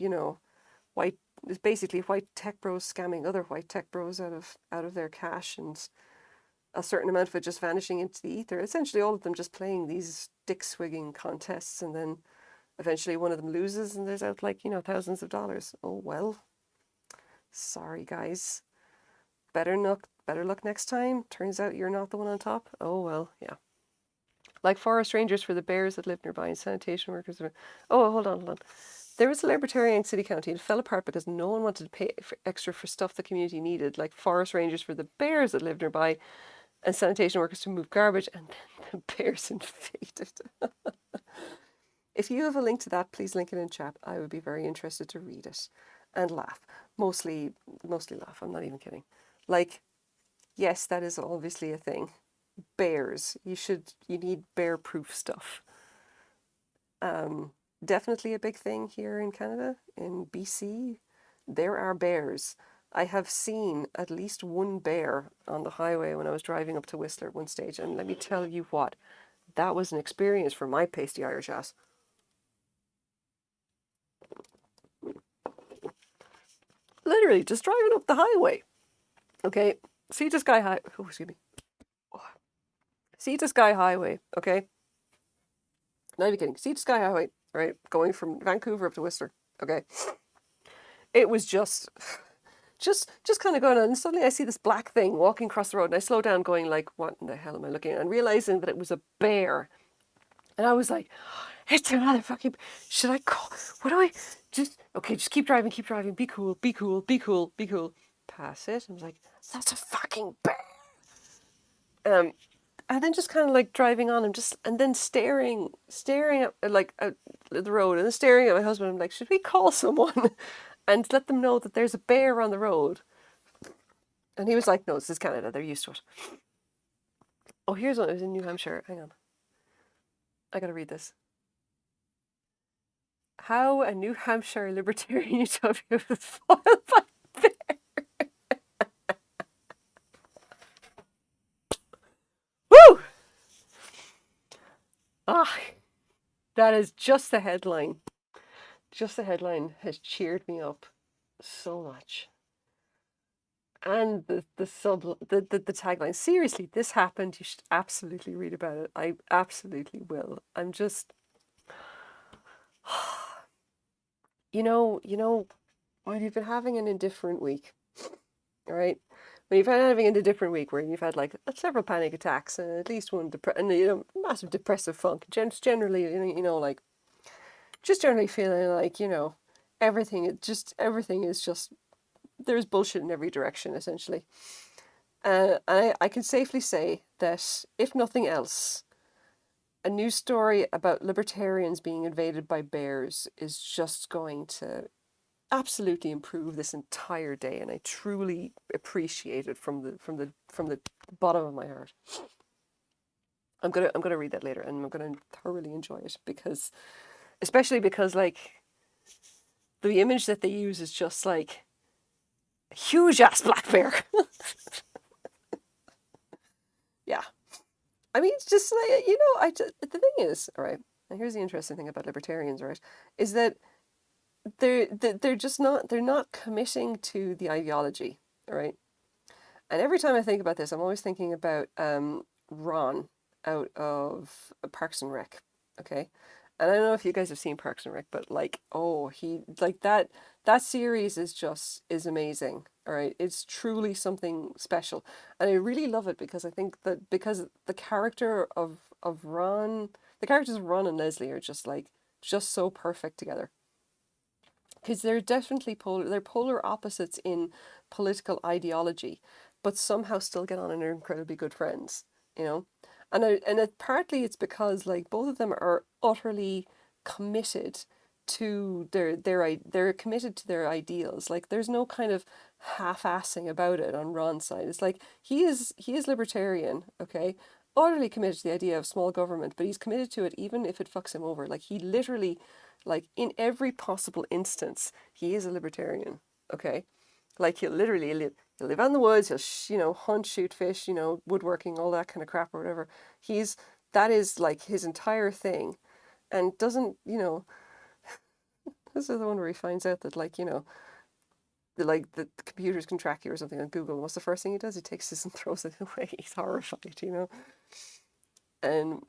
it's basically white tech bros scamming other white tech bros out of their cash, and a certain amount of it just vanishing into the ether. Essentially, all of them just playing these dick swigging contests, and then eventually one of them loses, and there's out, like, thousands of dollars. Oh well. Sorry, guys. Better luck next time. Turns out you're not the one on top. Oh well, yeah. Like forest rangers for the bears that live nearby, and sanitation workers. Oh, hold on. There was a libertarian city county. It fell apart because no one wanted to pay extra for stuff the community needed, like forest rangers for the bears that lived nearby, and sanitation workers to move garbage, and then the bears invaded. If you have a link to that, please link it in chat. I would be very interested to read it and laugh. Mostly laugh. I'm not even kidding. Like, yes, that is obviously a thing. Bears. You need bear-proof stuff. Definitely a big thing here in Canada, in BC. There are bears. I have seen at least one bear on the highway when I was driving up to Whistler at one stage, and let me tell you what, that was an experience for my pasty Irish ass. Literally, just driving up the highway. Okay, Sea to Sky High. Oh, excuse me. Sea to Sky Highway. Okay, not even kidding. Sea to Sky Highway. Right, going from Vancouver up to Whistler. Okay, it was just kind of going on, and suddenly I see this black thing walking across the road, and I slow down, going like, "What in the hell am I looking at?" And realizing that it was a bear, and I was like, "It's another fucking. Should I call? What do I just? Okay, just keep driving, keep driving. Be cool, be cool, be cool, be cool." Pass it. I was like, "That's a fucking bear." Um, and then just kind of like driving on, and then staring at like at the road, and then staring at my husband. I'm like, "Should we call someone?" And let them know that there's a bear on the road. And he was like, "No, this is Canada. They're used to it." Oh, here's one. It was in New Hampshire. Hang on. I gotta read this. How a New Hampshire libertarian utopia was foiled by bear. Woo! Ah, that is just the headline. Just the headline has cheered me up so much. And the tagline. Seriously, this happened. You should absolutely read about it. I absolutely will. I'm just, when you've been having an indifferent week, all right? When you've had having an indifferent week where you've had like several panic attacks and at least one massive depressive funk, just generally, like just generally feeling like, everything is just, there's bullshit in every direction, essentially. And I can safely say that, if nothing else, a news story about libertarians being invaded by bears is just going to absolutely improve this entire day, and I truly appreciate it from the bottom of my heart. I'm gonna read that later, and I'm gonna thoroughly enjoy it, because, especially because, like, the image that they use is just like a huge ass black bear. Yeah, I mean, it's just like, the thing is, all right. And here's the interesting thing about libertarians, right, is that they're just not, they're not committing to the ideology, all right. And every time I think about this, I'm always thinking about Ron out of Parks and Rec. Okay, and I don't know if you guys have seen Parks and Rec, but like, oh, he like that series is amazing. All right, it's truly something special, and I really love it because I think that, because the character of Ron, the characters of Ron and Leslie are just so perfect together, because they're definitely they're polar opposites in political ideology, but somehow still get on and are incredibly good friends, you know. Partly it's because, like, both of them are utterly committed to they're committed to their ideals. Like, there's no kind of half-assing about it on Ron's side. It's like, he is libertarian, okay, utterly committed to the idea of small government, but he's committed to it even if it fucks him over. Like, he literally, like, in every possible instance, he is a libertarian. Okay, like, he'll live out in the woods. He'll hunt, shoot fish, woodworking, all that kind of crap or whatever. He's That is like his entire thing, and doesn't this is the one where he finds out that, like, the computers can track you or something on Google. And what's the first thing he does? He takes this and throws it away. He's horrified. And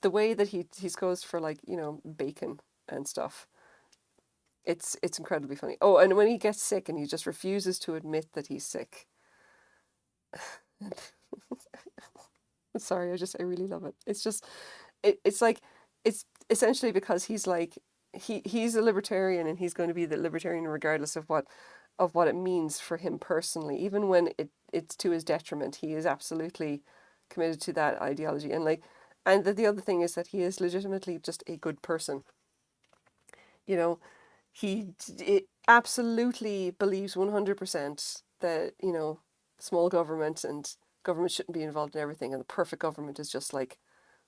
the way that he goes for, like, bacon and stuff. It's incredibly funny. Oh, and when he gets sick and he just refuses to admit that he's sick. Sorry, I really love it. It's just, it's like, it's essentially because he's like, he's a libertarian, and he's going to be the libertarian regardless of what it means for him personally. Even when it's to his detriment, he is absolutely committed to that ideology. And, like, and the other thing is that he is legitimately just a good person. You know, he absolutely believes 100% that, small government and government shouldn't be involved in everything, and the perfect government is just like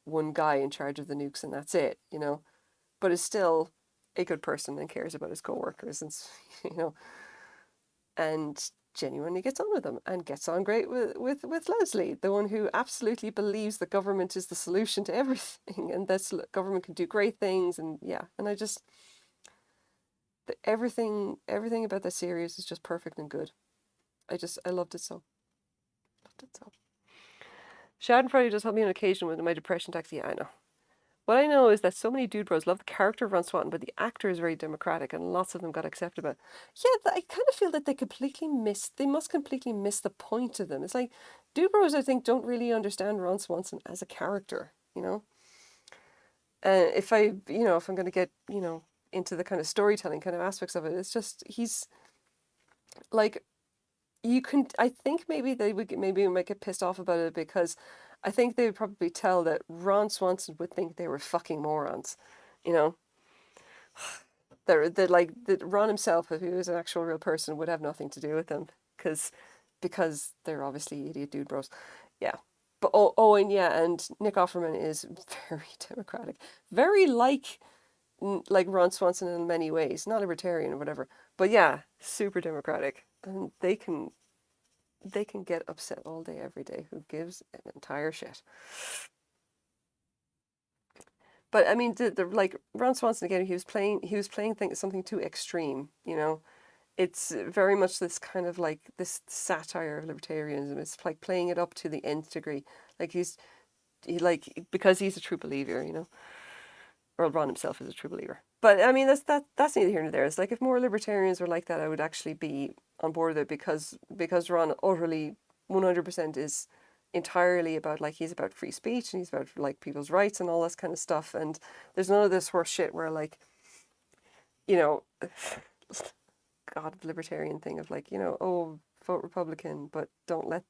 one guy in charge of the nukes, and that's it. But is still a good person and cares about his coworkers, and you know and genuinely gets on with them and gets on great with Leslie, the one who absolutely believes the government is the solution to everything and that government can do great things. And yeah, and I just, everything about the series is just perfect and good. I loved it so. Loved it so. Schadenfreude does help me on occasion with my depression attacks. Yeah, I know. What I know is that so many dude bros love the character of Ron Swanton, but the actor is very democratic, and lots of them got accepted about. Yeah, I kind of feel that they must completely miss the point of them. It's like, dude bros, I think, don't really understand Ron Swanson as a character, you know? If I'm going to get, into the kind of storytelling kind of aspects of it, it's just, he's like, I think maybe they would maybe might get pissed off about it because I think they would probably tell that Ron Swanson would think they were fucking morons, you know? That Ron himself, if he was an actual real person, would have nothing to do with them because they're obviously idiot dude bros. Yeah. But and yeah, and Nick Offerman is very democratic. Very like Ron Swanson in many ways. Not libertarian or whatever. But yeah, super democratic. And they can get upset all day, every day. Who gives an entire shit? But I mean, the like Ron Swanson again, he was playing something too extreme. It's very much this kind of like this satire of libertarianism. It's like playing it up to the nth degree. Like because he's a true believer, or Ron himself is a true believer. But I mean, that's neither here nor there. It's like if more libertarians were like that, I would actually be on board with it because Ron utterly 100% is entirely about like he's about free speech and he's about like people's rights and all this kind of stuff. And there's none of this horse shit where like, you know, God, the libertarian thing of like, oh, vote Republican, but don't let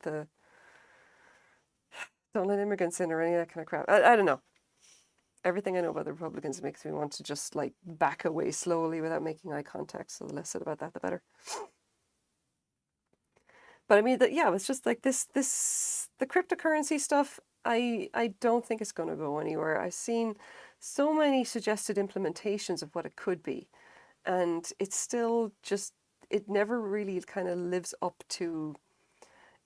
immigrants in or any of that kind of crap. I don't know. Everything I know about the Republicans makes me want to just like back away slowly without making eye contact. So the less said about that, the better. But I mean, it's just like the cryptocurrency stuff. I don't think it's going to go anywhere. I've seen so many suggested implementations of what it could be, and it's still just it never really kind of lives up to.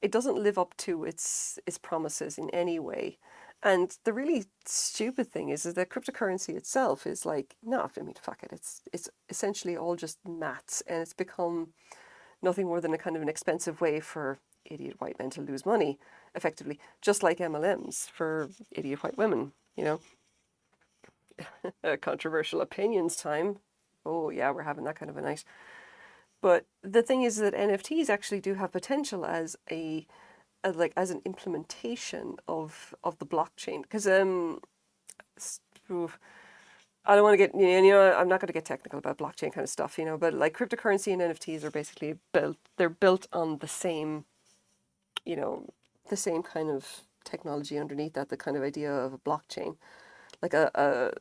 It doesn't live up to its promises in any way. And the really stupid thing is that cryptocurrency itself is like, no, I mean, fuck it. It's essentially all just maths, and it's become nothing more than a kind of an expensive way for idiot white men to lose money, effectively, just like MLMs for idiot white women, Controversial opinions time. Oh, yeah, we're having that kind of a night. But the thing is that NFTs actually do have potential as as an implementation of the blockchain, because I don't want to get I'm not going to get technical about blockchain kind of stuff, but like cryptocurrency and NFTs are basically they're built on the same the same kind of technology underneath that, the kind of idea of a blockchain, like an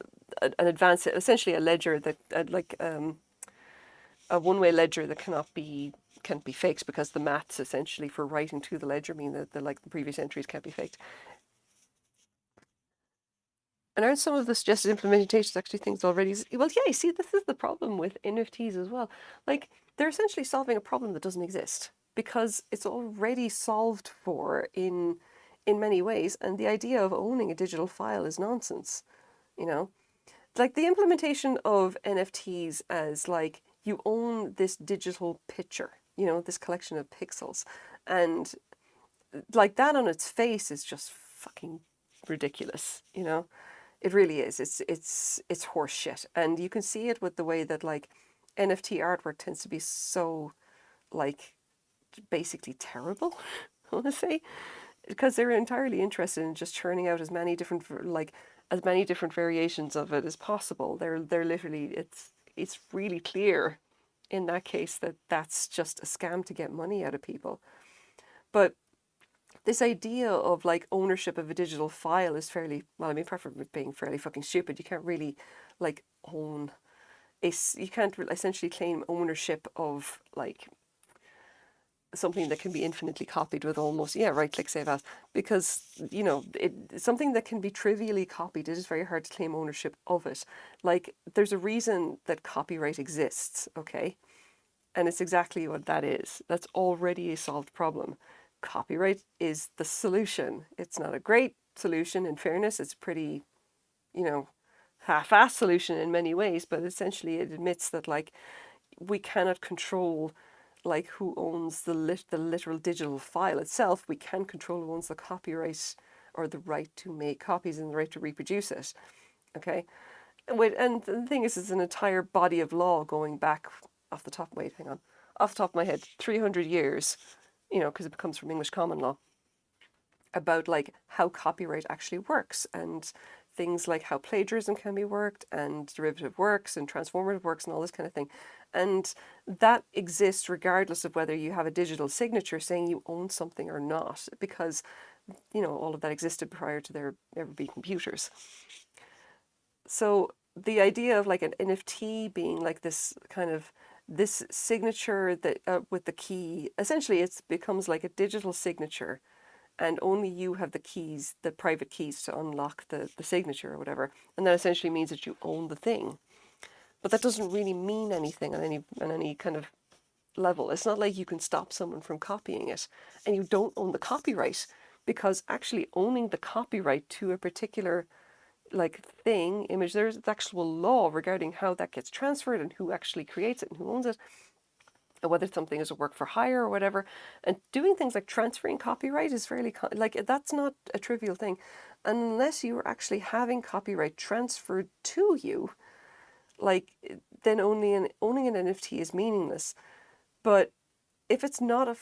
advanced, essentially a ledger that a one-way ledger that can't be faked, because the maths essentially for writing to the ledger mean that the previous entries can't be faked. And aren't some of the suggested implementations actually things already? Well, yeah, you see, this is the problem with NFTs as well. Like, they're essentially solving a problem that doesn't exist because it's already solved for in many ways. And the idea of owning a digital file is nonsense, you know? Like, the implementation of NFTs as, like, you own this digital picture, this collection of pixels. And, like, that on its face is just fucking ridiculous, It really is. It's horse shit, and you can see it with the way that like NFT artwork tends to be so like basically terrible. I want to say, because they're entirely interested in just churning out as many different variations of it as possible. They're literally it's really clear in that case that that's just a scam to get money out of people. But this idea of like ownership of a digital file is fairly, well, I mean, apart from it being fairly fucking stupid, you can't really like own you can't essentially claim ownership of like something that can be infinitely copied with almost, yeah, right click save as, because something that can be trivially copied, it is very hard to claim ownership of it. Like, there's a reason that copyright exists, okay? And it's exactly what that is. That's already a solved problem. Copyright is the solution. It's not a great solution, in fairness. It's pretty, half-assed solution in many ways, but essentially it admits that like we cannot control like who owns the literal digital file itself. We can control who owns the copyright or the right to make copies and the right to reproduce it. Okay, and the thing is, it's an entire body of law going back off the top. Wait, hang on, off the top of my head, 300 years. Because it comes from English common law, about like how copyright actually works and things like how plagiarism can be worked and derivative works and transformative works and all this kind of thing. And that exists regardless of whether you have a digital signature saying you own something or not, because, all of that existed prior to there ever be computers. So the idea of like an NFT being like this kind of this signature that with the key, essentially it becomes like a digital signature, and only you have the keys, the private keys to unlock the signature or whatever. And that essentially means that you own the thing. But that doesn't really mean anything on any kind of level. It's not like you can stop someone from copying it and you don't own the copyright, because actually owning the copyright to a particular like thing, image, there's actual law regarding how that gets transferred and who actually creates it and who owns it, and whether something is a work for hire or whatever. And doing things like transferring copyright is fairly like that's not a trivial thing, unless you are actually having copyright transferred to you. Like then owning an NFT is meaningless. But if it's not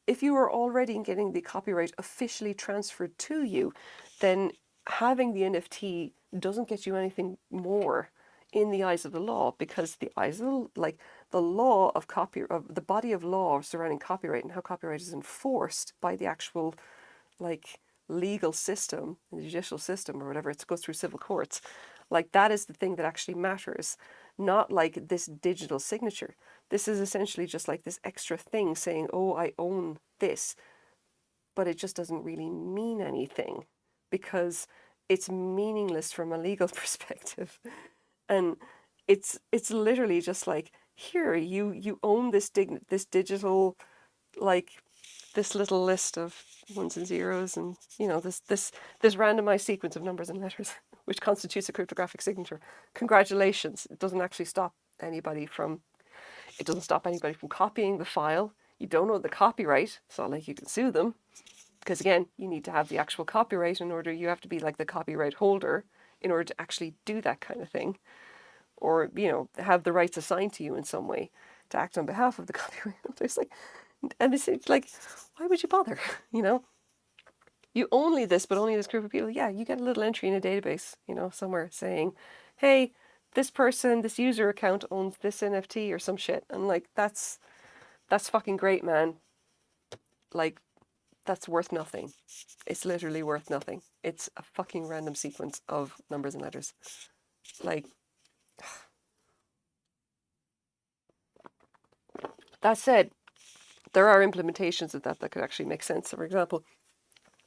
if you are already getting the copyright officially transferred to you, then having the NFT doesn't get you anything more in the eyes of the law, because the eyes of the law of the body of law surrounding copyright and how copyright is enforced by the actual like legal system, the judicial system or whatever, it goes through civil courts. Like that is the thing that actually matters, not like this digital signature. This is essentially just like this extra thing saying, oh, I own this, but it just doesn't really mean anything because it's meaningless from a legal perspective. And it's literally just like, here, you own this digital, like this little list of ones and zeros and this randomized sequence of numbers and letters which constitutes a cryptographic signature. Congratulations. It doesn't actually stop anybody from copying the file. You don't know the copyright. It's not like you can sue them, because again, you need to have the actual copyright in order. You have to be like the copyright holder in order to actually do that kind of thing, or have the rights assigned to you in some way to act on behalf of the copyright holders. And it's like, why would you bother? You only this, but only this group of people. Yeah, you get a little entry in a database, somewhere saying, hey, this person, this user account owns this NFT or some shit. And like, that's fucking great, man. Like, that's worth nothing. It's literally worth nothing. It's a fucking random sequence of numbers and letters. Like, that said, there are implementations of that could actually make sense. So for example,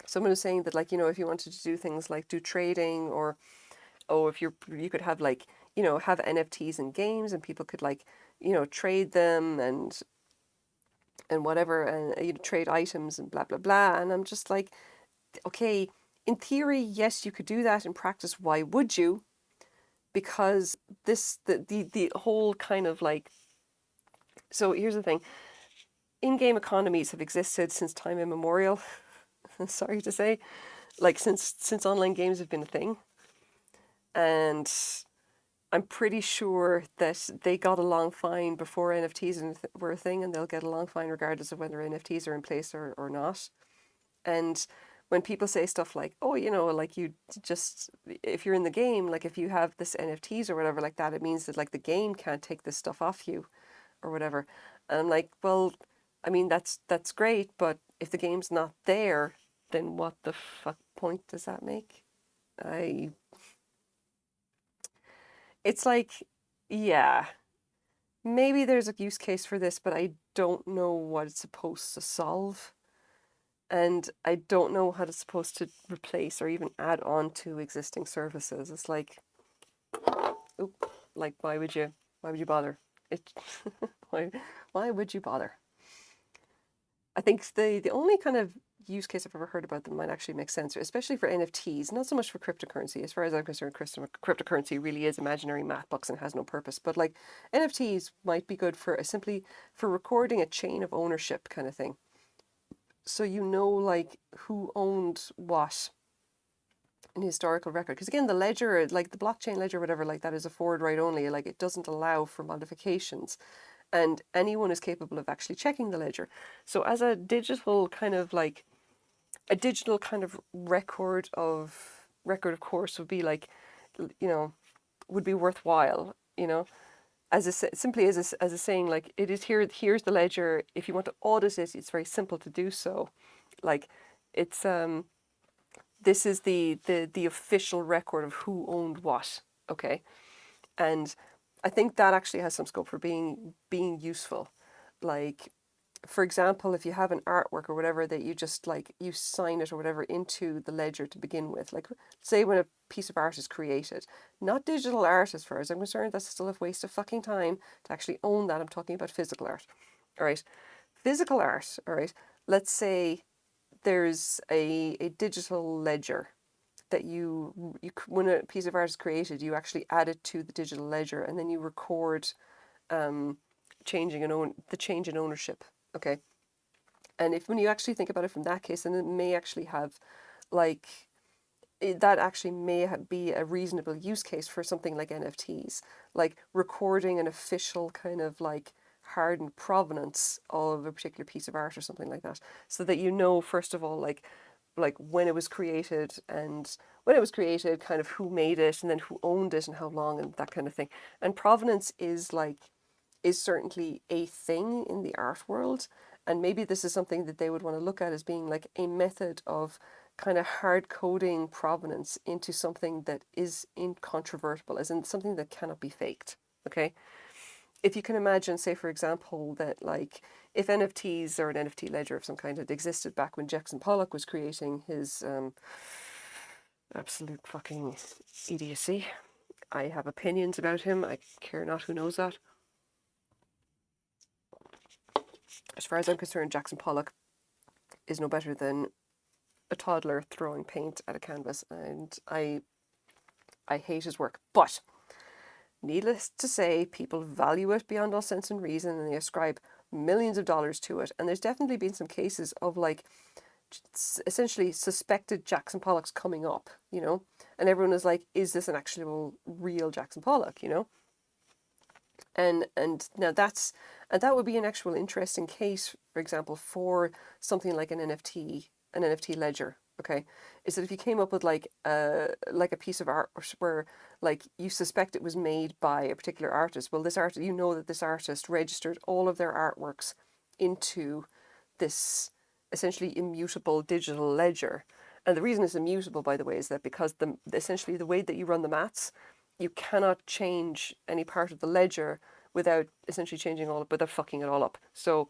someone was saying that, like, if you wanted to do things like do trading, or if you could have like, have NFTs in games and people could like, trade them and whatever, and trade items and blah blah blah. And I'm just like, okay, in theory, yes, you could do that. In practice, why would you? Because the whole kind of like, so here's the thing, in-game economies have existed since time immemorial. Sorry to say, like since online games have been a thing. And I'm pretty sure that they got along fine before NFTs were a thing, and they'll get along fine regardless of whether NFTs are in place or not. And when people say stuff like, oh, like you just, if you're in the game, like if you have this NFTs or whatever like that, it means that like the game can't take this stuff off you or whatever. And I'm like, well, I mean, that's great, but if the game's not there, then what the fuck point does that make? It's like, yeah, maybe there's a use case for this, but I don't know what it's supposed to solve. And I don't know how it's supposed to replace or even add on to existing services. It's like, oop, like why would you bother? It why would you bother? I think the only kind of use case I've ever heard about that might actually make sense, especially for NFTs, not so much for cryptocurrency. As far as I'm concerned, cryptocurrency really is imaginary math books and has no purpose. But like NFTs might be good for simply for recording a chain of ownership kind of thing. So you know like who owned what in historical record. Because again, the ledger, like the blockchain ledger, whatever, like that is a forward write only. Like it doesn't allow for modifications, and anyone is capable of actually checking the ledger. So as a digital kind of like a digital kind of record of course would be like, you know, would be worthwhile, you know, as a simply as a saying like it is here. Here's the ledger. If you want to audit it, it's very simple to do so. Like it's this is the official record of who owned what. Okay, and I think that actually has some scope for being useful. Like, for example, if you have an artwork or whatever that you just like you sign it or whatever into the ledger to begin with, like say when a piece of art is created, not digital art as far as I'm concerned, that's still a waste of fucking time to actually own that. I'm talking about physical art. All right, physical art. All right, let's say there's a digital ledger that you when a piece of art is created, you actually add it to the digital ledger and then you record the change in ownership. Okay, and if when you actually think about it from that case, then it may actually have like that actually may be a reasonable use case for something like NFTs, like recording an official kind of like hardened provenance of a particular piece of art or something like that, so that you know first of all like when it was created and kind of who made it and then who owned it and how long and that kind of thing. And provenance is certainly a thing in the art world, and maybe this is something that they would want to look at as being like a method of kind of hard coding provenance into something that is incontrovertible, as in something that cannot be faked. Okay, if you can imagine, say for example, that like if NFTs or an NFT ledger of some kind had existed back when Jackson Pollock was creating his absolute fucking idiocy. I have opinions about him. I care not who knows that. As far as I'm concerned, Jackson Pollock is no better than a toddler throwing paint at a canvas, and I hate his work. But needless to say, people value it beyond all sense and reason, and they ascribe millions of dollars to it. And there's definitely been some cases of like essentially suspected Jackson Pollocks coming up, you know, and everyone is like, is this an actual real Jackson Pollock, you know? And now that would be an actual interesting case, for example, for something like an NFT ledger. Okay, is that if you came up with like a piece of art where like you suspect it was made by a particular artist, well, this artist, you know that this artist registered all of their artworks into this essentially immutable digital ledger. And the reason it's immutable, by the way, is that because essentially the way that you run the maths, you cannot change any part of the ledger without essentially changing without fucking it all up. So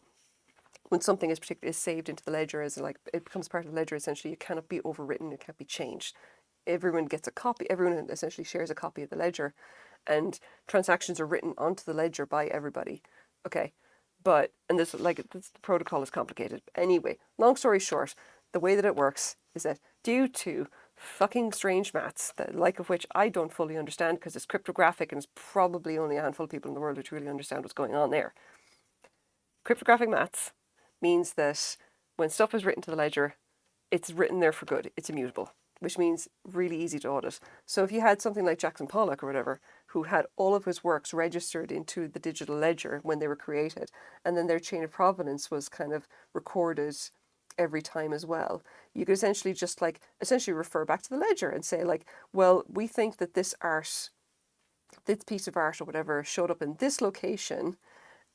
when something is saved into the ledger as like it becomes part of the ledger, essentially it cannot be overwritten, it can't be changed. Everyone gets a copy. Everyone essentially shares a copy of the ledger, and transactions are written onto the ledger by everybody. Okay, and this the protocol is complicated. Anyway, long story short, the way that it works is that due to fucking strange maths, the like of which I don't fully understand because it's cryptographic and it's probably only a handful of people in the world who truly understand what's going on there. Cryptographic maths means that when stuff is written to the ledger, it's written there for good. It's immutable, which means really easy to audit. So if you had something like Jackson Pollock or whatever, who had all of his works registered into the digital ledger when they were created, and then their chain of provenance was kind of recorded every time as well, you could essentially just like essentially refer back to the ledger and say like, well, we think that this piece of art or whatever showed up in this location,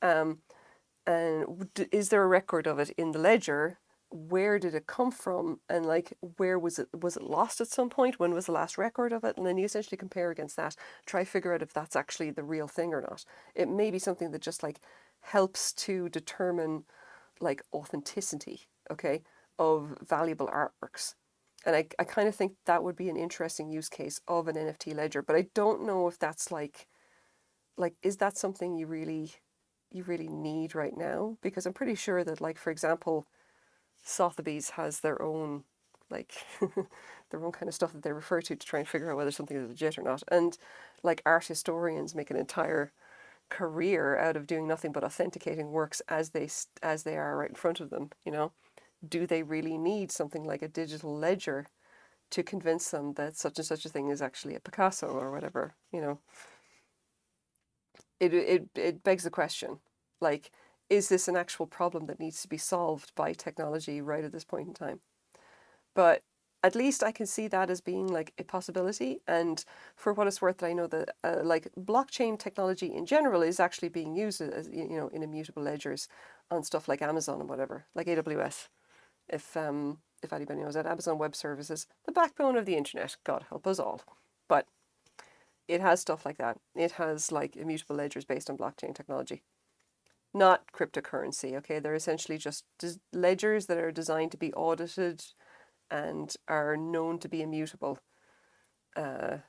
and is there a record of it in the ledger? Where did it come from? And like, where was it lost at some point? When was the last record of it? And then you essentially compare against that, try figure out if that's actually the real thing or not. It may be something that just like helps to determine like authenticity, okay, of valuable artworks. And I kind of think that would be an interesting use case of an NFT ledger, but I don't know if that's like like, is that something you really need right now? Because I'm pretty sure that, like, for example, Sotheby's has their own, like, their own kind of stuff that they refer to try and figure out whether something is legit or not. And like art historians make an entire career out of doing nothing but authenticating works as they are right in front of them. You know, do they really need something like a digital ledger to convince them that such and such a thing is actually a Picasso or whatever? You know, it begs the question, like, is this an actual problem that needs to be solved by technology right at this point in time? But at least I can see that as being like a possibility. And for what it's worth, I know that like blockchain technology in general is actually being used as, in immutable ledgers on stuff like Amazon and whatever, like AWS. If anybody knows that, Amazon Web Services, the backbone of the internet, God help us all. But it has stuff like that. It has like immutable ledgers based on blockchain technology, not cryptocurrency. Okay, they're essentially just ledgers that are designed to be audited and are known to be immutable.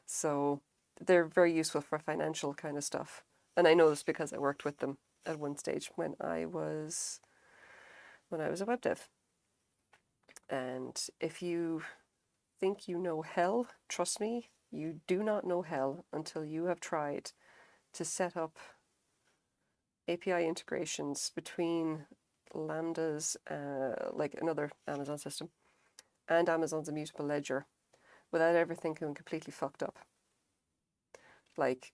So they're very useful for financial kind of stuff. And I know this because I worked with them at one stage when I was a web dev. And if you think you know hell, trust me, you do not know hell until you have tried to set up API integrations between Lambdas, like another Amazon system, and Amazon's immutable ledger without everything going completely fucked up. Like,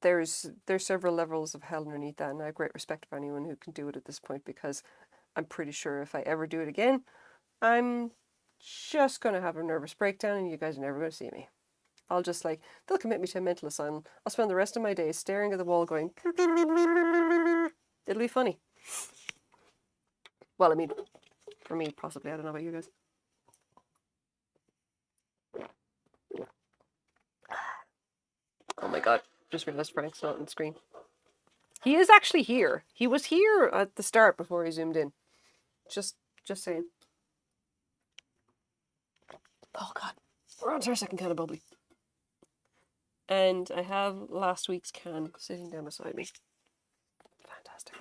there's several levels of hell underneath that, and I have great respect for anyone who can do it at this point, because I'm pretty sure if I ever do it again, I'm just going to have a nervous breakdown and you guys are never going to see me. I'll just, like, they'll commit me to a mental asylum. I'll spend the rest of my days staring at the wall going, it'll be funny. Well, I mean, for me, possibly. I don't know about you guys. Oh my god, just realized Frank's not on the screen. He is actually here. He was here at the start before he zoomed in. Just saying. Oh god, we're on to our second can of bubbly. And I have last week's can sitting down beside me. Fantastic.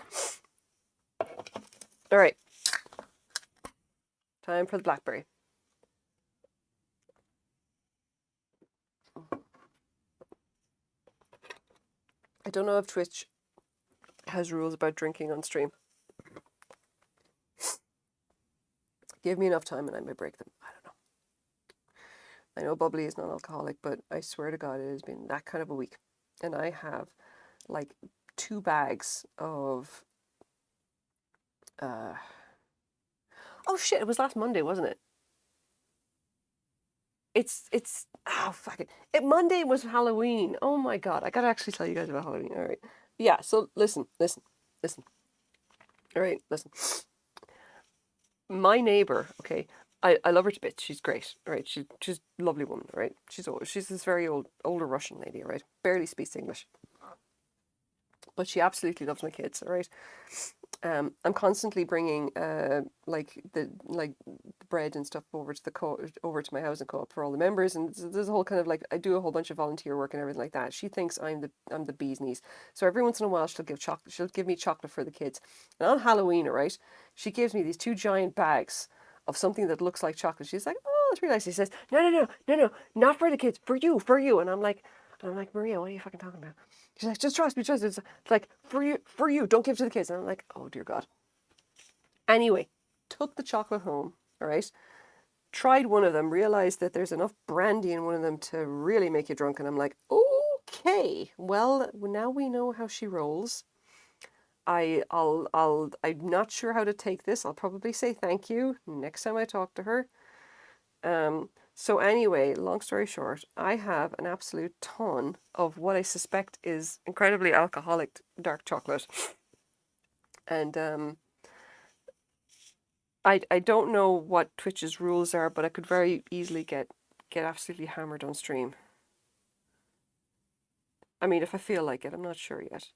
All right. Time for the blackberry. I don't know if Twitch has rules about drinking on stream. Give me enough time and I may break them. I don't know. I know bubbly is non-alcoholic, but I swear to God, it has been that kind of a week. And I have like 2 bags of... oh shit, it was last Monday, wasn't it? It's oh fuck it. Monday was Halloween. Oh my god, I gotta actually tell you guys about Halloween. All right, yeah. So listen. All right, listen. My neighbor, okay, I love her to bits. She's great, all right. She's a lovely woman, all right. She's this very older Russian lady, all right. Barely speaks English, but she absolutely loves my kids, all right. I'm constantly bringing like the bread and stuff over to my house and co-op for all the members, and there's a whole kind of like, I do a whole bunch of volunteer work and everything like that. She thinks I'm the bee's knees, so every once in a while she'll give me chocolate for the kids. And on Halloween, right, she gives me these 2 giant bags of something that looks like chocolate. She's like, oh, that's really nice. She says, no, not for the kids, for you. And I'm like, Maria, what are you fucking talking about? She's like, just trust me. It's like, for you. Don't give to the kids. And I'm like, oh dear God. Anyway, took the chocolate home. All right. Tried one of them. Realized that there's enough brandy in one of them to really make you drunk. And I'm like, okay. Well, now we know how she rolls. I'm not sure how to take this. I'll probably say thank you next time I talk to her. So anyway, long story short, I have an absolute ton of what I suspect is incredibly alcoholic dark chocolate. And I don't know what Twitch's rules are, but I could very easily get absolutely hammered on stream. I mean, if I feel like it, I'm not sure yet.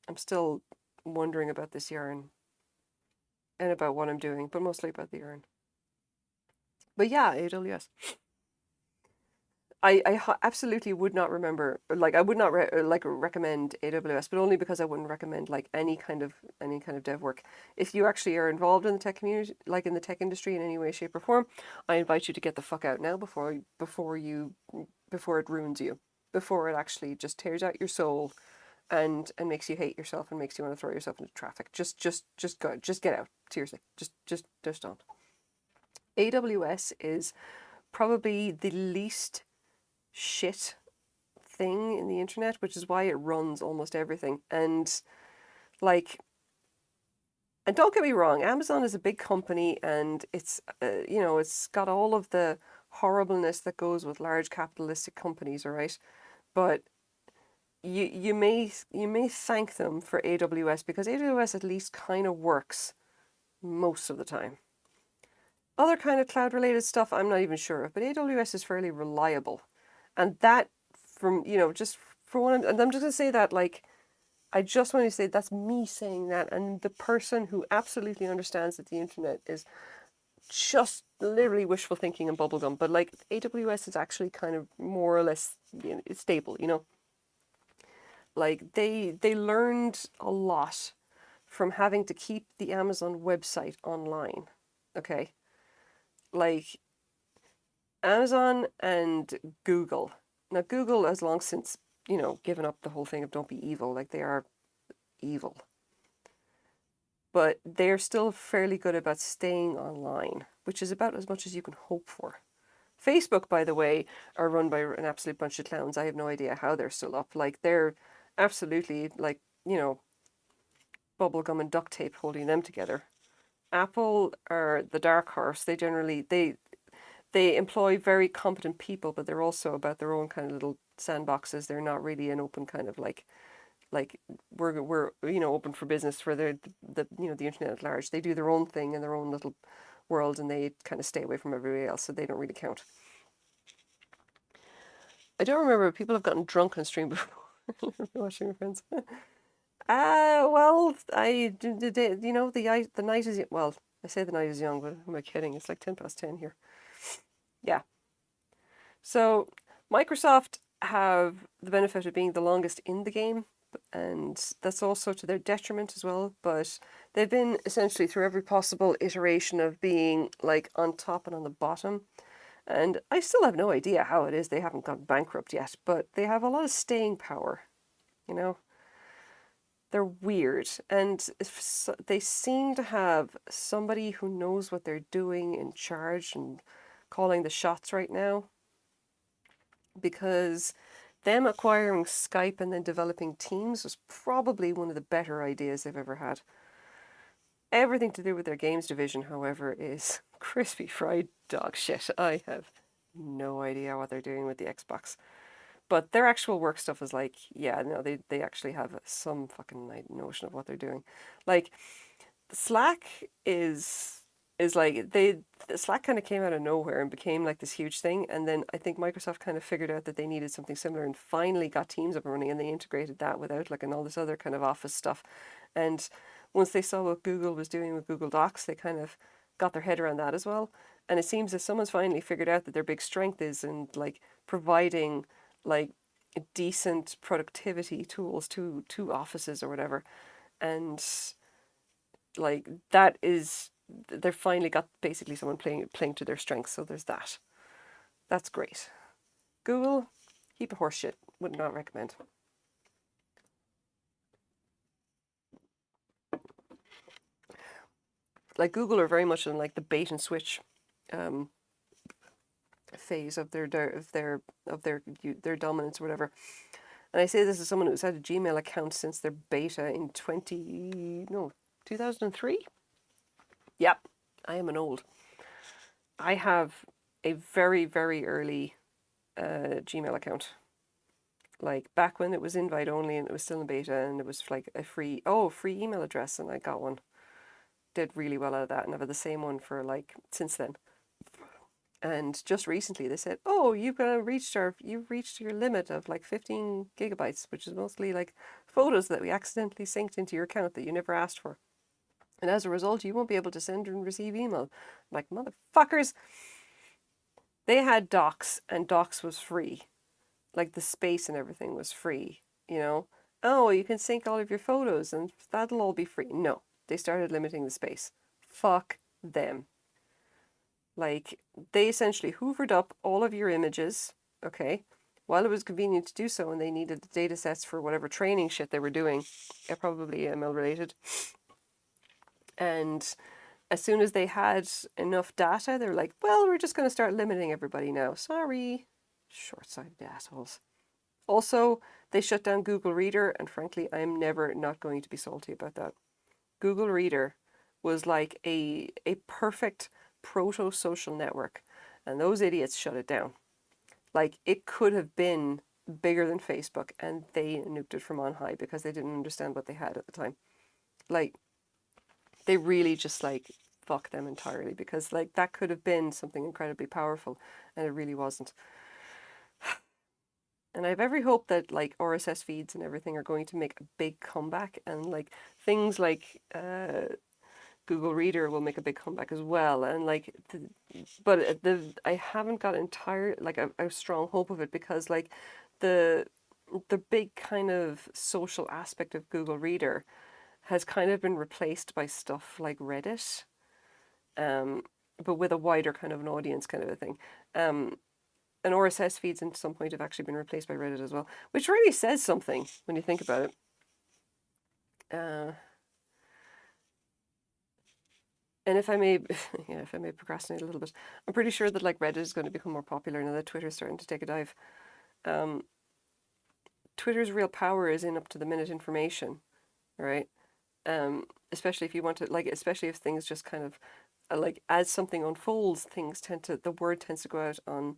I'm still wondering about this yarn and about what I'm doing, but mostly about the yarn. But yeah, AWS. absolutely would not remember, like I would not recommend AWS, but only because I wouldn't recommend like any kind of dev work. If you actually are involved in the tech community, like in the tech industry in any way, shape, or form, I invite you to get the fuck out now before it ruins you, before it actually just tears out your soul and makes you hate yourself and makes you want to throw yourself into traffic. Just go, just get out. Seriously, just don't. AWS is probably the least shit thing in the internet, which is why it runs almost everything. Like, and don't get me wrong, Amazon is a big company, and it's it's got all of the horribleness that goes with large capitalistic companies, all right. But you may thank them for AWS because AWS at least kind of works most of the time. Other kind of cloud related stuff I'm not even sure of, but AWS is fairly reliable. And that from, just for one, and I'm just going to say that, like, I just want to say that's me saying that, and the person who absolutely understands that the internet is just literally wishful thinking and bubblegum, but like AWS is actually kind of more or less, it's stable, like they learned a lot from having to keep the Amazon website online. Okay. Like Amazon and Google. Now, Google has long since, given up the whole thing of don't be evil. Like, they are evil. But they're still fairly good about staying online, which is about as much as you can hope for. Facebook, by the way, are run by an absolute bunch of clowns. I have no idea how they're still up. Like, they're absolutely, like, bubblegum and duct tape holding them together. Apple are the dark horse. They employ very competent people, but they're also about their own kind of little sandboxes. They're not really an open kind of like we're open for business for the internet at large. They do their own thing in their own little world, and they kind of stay away from everybody else, so they don't really count. I don't remember if people have gotten drunk on stream before. Watching my friends. Well, the night is, well, I say the night is young, but who am I kidding? It's like 10 past 10 here. Yeah. So Microsoft have the benefit of being the longest in the game, and that's also to their detriment as well. But they've been essentially through every possible iteration of being like on top and on the bottom. And I still have no idea how it is they haven't gone bankrupt yet, but they have a lot of staying power, you know? They're weird, and they seem to have somebody who knows what they're doing in charge and calling the shots right now. Because them acquiring Skype and then developing Teams was probably one of the better ideas they've ever had. Everything to do with their games division, however, is crispy fried dog shit. I have no idea what they're doing with the Xbox. But their actual work stuff is like, yeah, no, they actually have some fucking notion of what they're doing. Like, Slack is like Slack kind of came out of nowhere and became like this huge thing, and then I think Microsoft kind of figured out that they needed something similar and finally got Teams up and running, and they integrated that with Outlook and all this other kind of office stuff. And once they saw what Google was doing with Google Docs, they kind of got their head around that as well. And it seems that someone's finally figured out that their big strength is in like providing like decent productivity tools to offices or whatever. And like that is, they've finally got basically someone playing to their strengths, so there's that. That's great. Google, heap of horse shit. Would not recommend. Like Google are very much in like the bait and switch um, phase of their dominance or whatever. And I say this as someone who's had a Gmail account since their beta in 2003. Yep, I am an old. I have a very, very early Gmail account. Like back when it was invite only and it was still in beta, and it was like a free email address, and I got one. Did really well out of that, and I've had the same one for like since then. And just recently they said, "Oh, you've reached your limit of like 15 gigabytes, which is mostly like photos that we accidentally synced into your account that you never asked for. And as a result, you won't be able to send and receive email." I'm like, motherfuckers. they had Docs, and Docs was free. Like the space and everything was free, you know? Oh, you can sync all of your photos and that'll all be free. No, they started limiting the space. Fuck them. Like, they essentially hoovered up all of your images, okay, while it was convenient to do so, and they needed the data sets for whatever training shit they were doing, probably ML related. And as soon as they had enough data, they were like, well, we're just going to start limiting everybody now. Sorry. Short-sighted assholes. Also, they shut down Google Reader, and frankly, I'm never not going to be salty about that. Google Reader was like a perfect proto-social network, and those idiots shut it down. Like, it could have been bigger than Facebook, and they nuked it from on high because they didn't understand what they had at the time. Like, they really just, like, fuck them entirely, because, like, that could have been something incredibly powerful, and it really wasn't. And I have every hope that, like, RSS feeds and everything are going to make a big comeback, and, like, things like Google Reader will make a big comeback as well. And, like, I haven't got a strong hope of it, because, like, the big kind of social aspect of Google Reader has kind of been replaced by stuff like Reddit, but with a wider kind of an audience kind of a thing. And RSS feeds at some point have actually been replaced by Reddit as well, which really says something when you think about it. And if I may, if I may procrastinate a little bit, I'm pretty sure that, like, Reddit is going to become more popular now that Twitter's starting to take a dive. Twitter's real power is in up-to-the-minute information, right? Especially if you want to, like, especially if things just kind of, like, as something unfolds, the word tends to go out on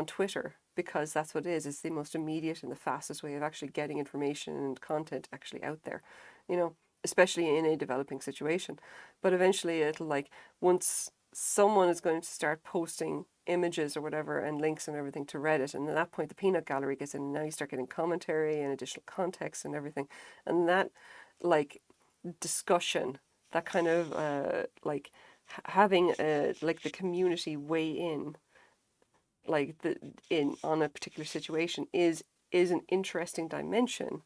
Twitter, because that's what it is. It's the most immediate and the fastest way of actually getting information and content actually out there, you know, especially in a developing situation. But eventually it'll, like, once someone is going to start posting images or whatever and links and everything to Reddit, and at that point the peanut gallery gets in, and now you start getting commentary and additional context and everything. And that, like, discussion, that kind of like having like the community weigh in, like on a particular situation is an interesting dimension,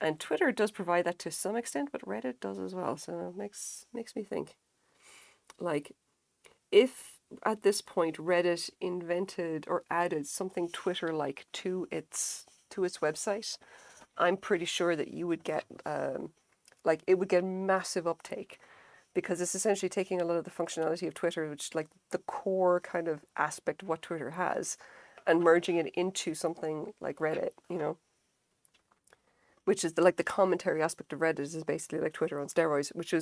and Twitter does provide that to some extent, but Reddit does as well. So it makes me think, like, if at this point Reddit invented or added something Twitter like to its website, I'm pretty sure that you would get like, it would get massive uptake, because it's essentially taking a lot of the functionality of Twitter, which, like, the core kind of aspect of what Twitter has, and merging it into something like Reddit, you know, which is the commentary aspect of Reddit is basically like Twitter on steroids, which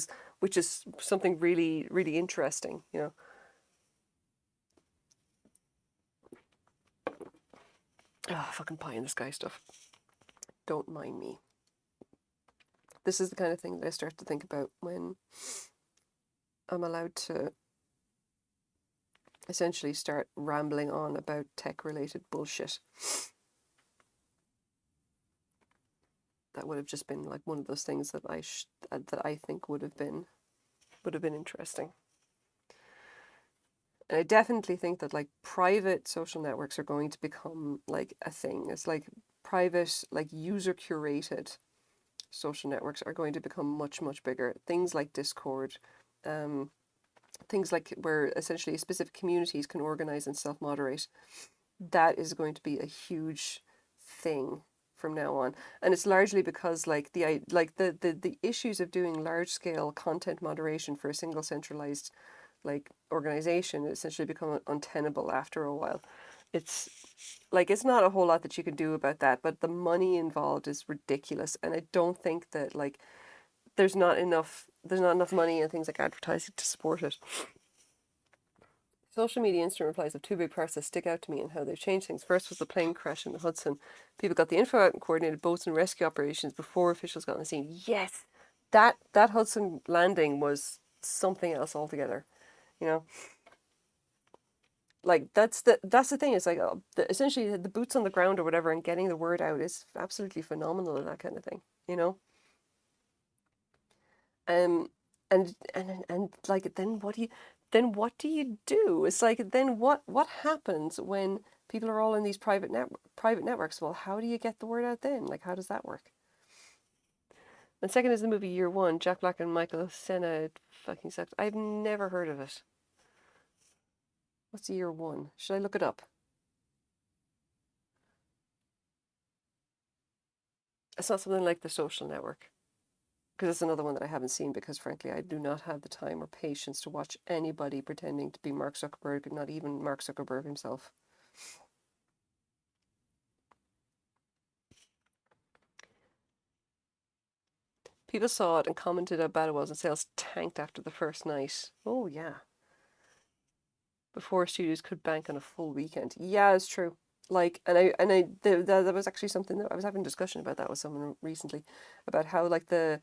is something really, really interesting, you know. Fucking pie in the sky stuff. Don't mind me. This is the kind of thing that I start to think about when I'm allowed to essentially start rambling on about tech-related bullshit. That would have just been, like, one of those things that I think would have been interesting. And I definitely think that, like, private social networks are going to become, like, a thing. It's like private, like, user curated social networks are going to become much, much bigger. Things like Discord, things like where essentially specific communities can organize and self-moderate. That is going to be a huge thing from now on, and it's largely because, like, the issues of doing large scale content moderation for a single centralized, like, organization essentially become untenable after a while. It's like, it's not a whole lot that you can do about that, but the money involved is ridiculous, and I don't think that, like, there's not enough money and things like advertising to support it. Social media instant replies have two big parts that stick out to me and how they've changed things. First was the plane crash in the Hudson. People got the info out and coordinated boats and rescue operations before officials got on the scene. Yes, that Hudson landing was something else altogether. You know, like, that's the thing. It's like, essentially the boots on the ground or whatever, and getting the word out is absolutely phenomenal and that kind of thing. You know, um, and like, then what do you? then what do you do? It's like, then what happens when people are all in these private networks? Well, how do you get the word out then? Like, how does that work? And second is the movie Year One, Jack Black and Michael Cera. It fucking sucks. I've never heard of it. What's Year One? Should I look it up? It's not something like The Social Network, because it's another one that I haven't seen because frankly I do not have the time or patience to watch anybody pretending to be Mark Zuckerberg, not even Mark Zuckerberg himself. People saw it and commented how bad it was, and sales tanked after the first night. Oh yeah, before studios could bank on a full weekend. Yeah, it's true. Like, that was actually something that I was having a discussion about that with someone recently, about how like the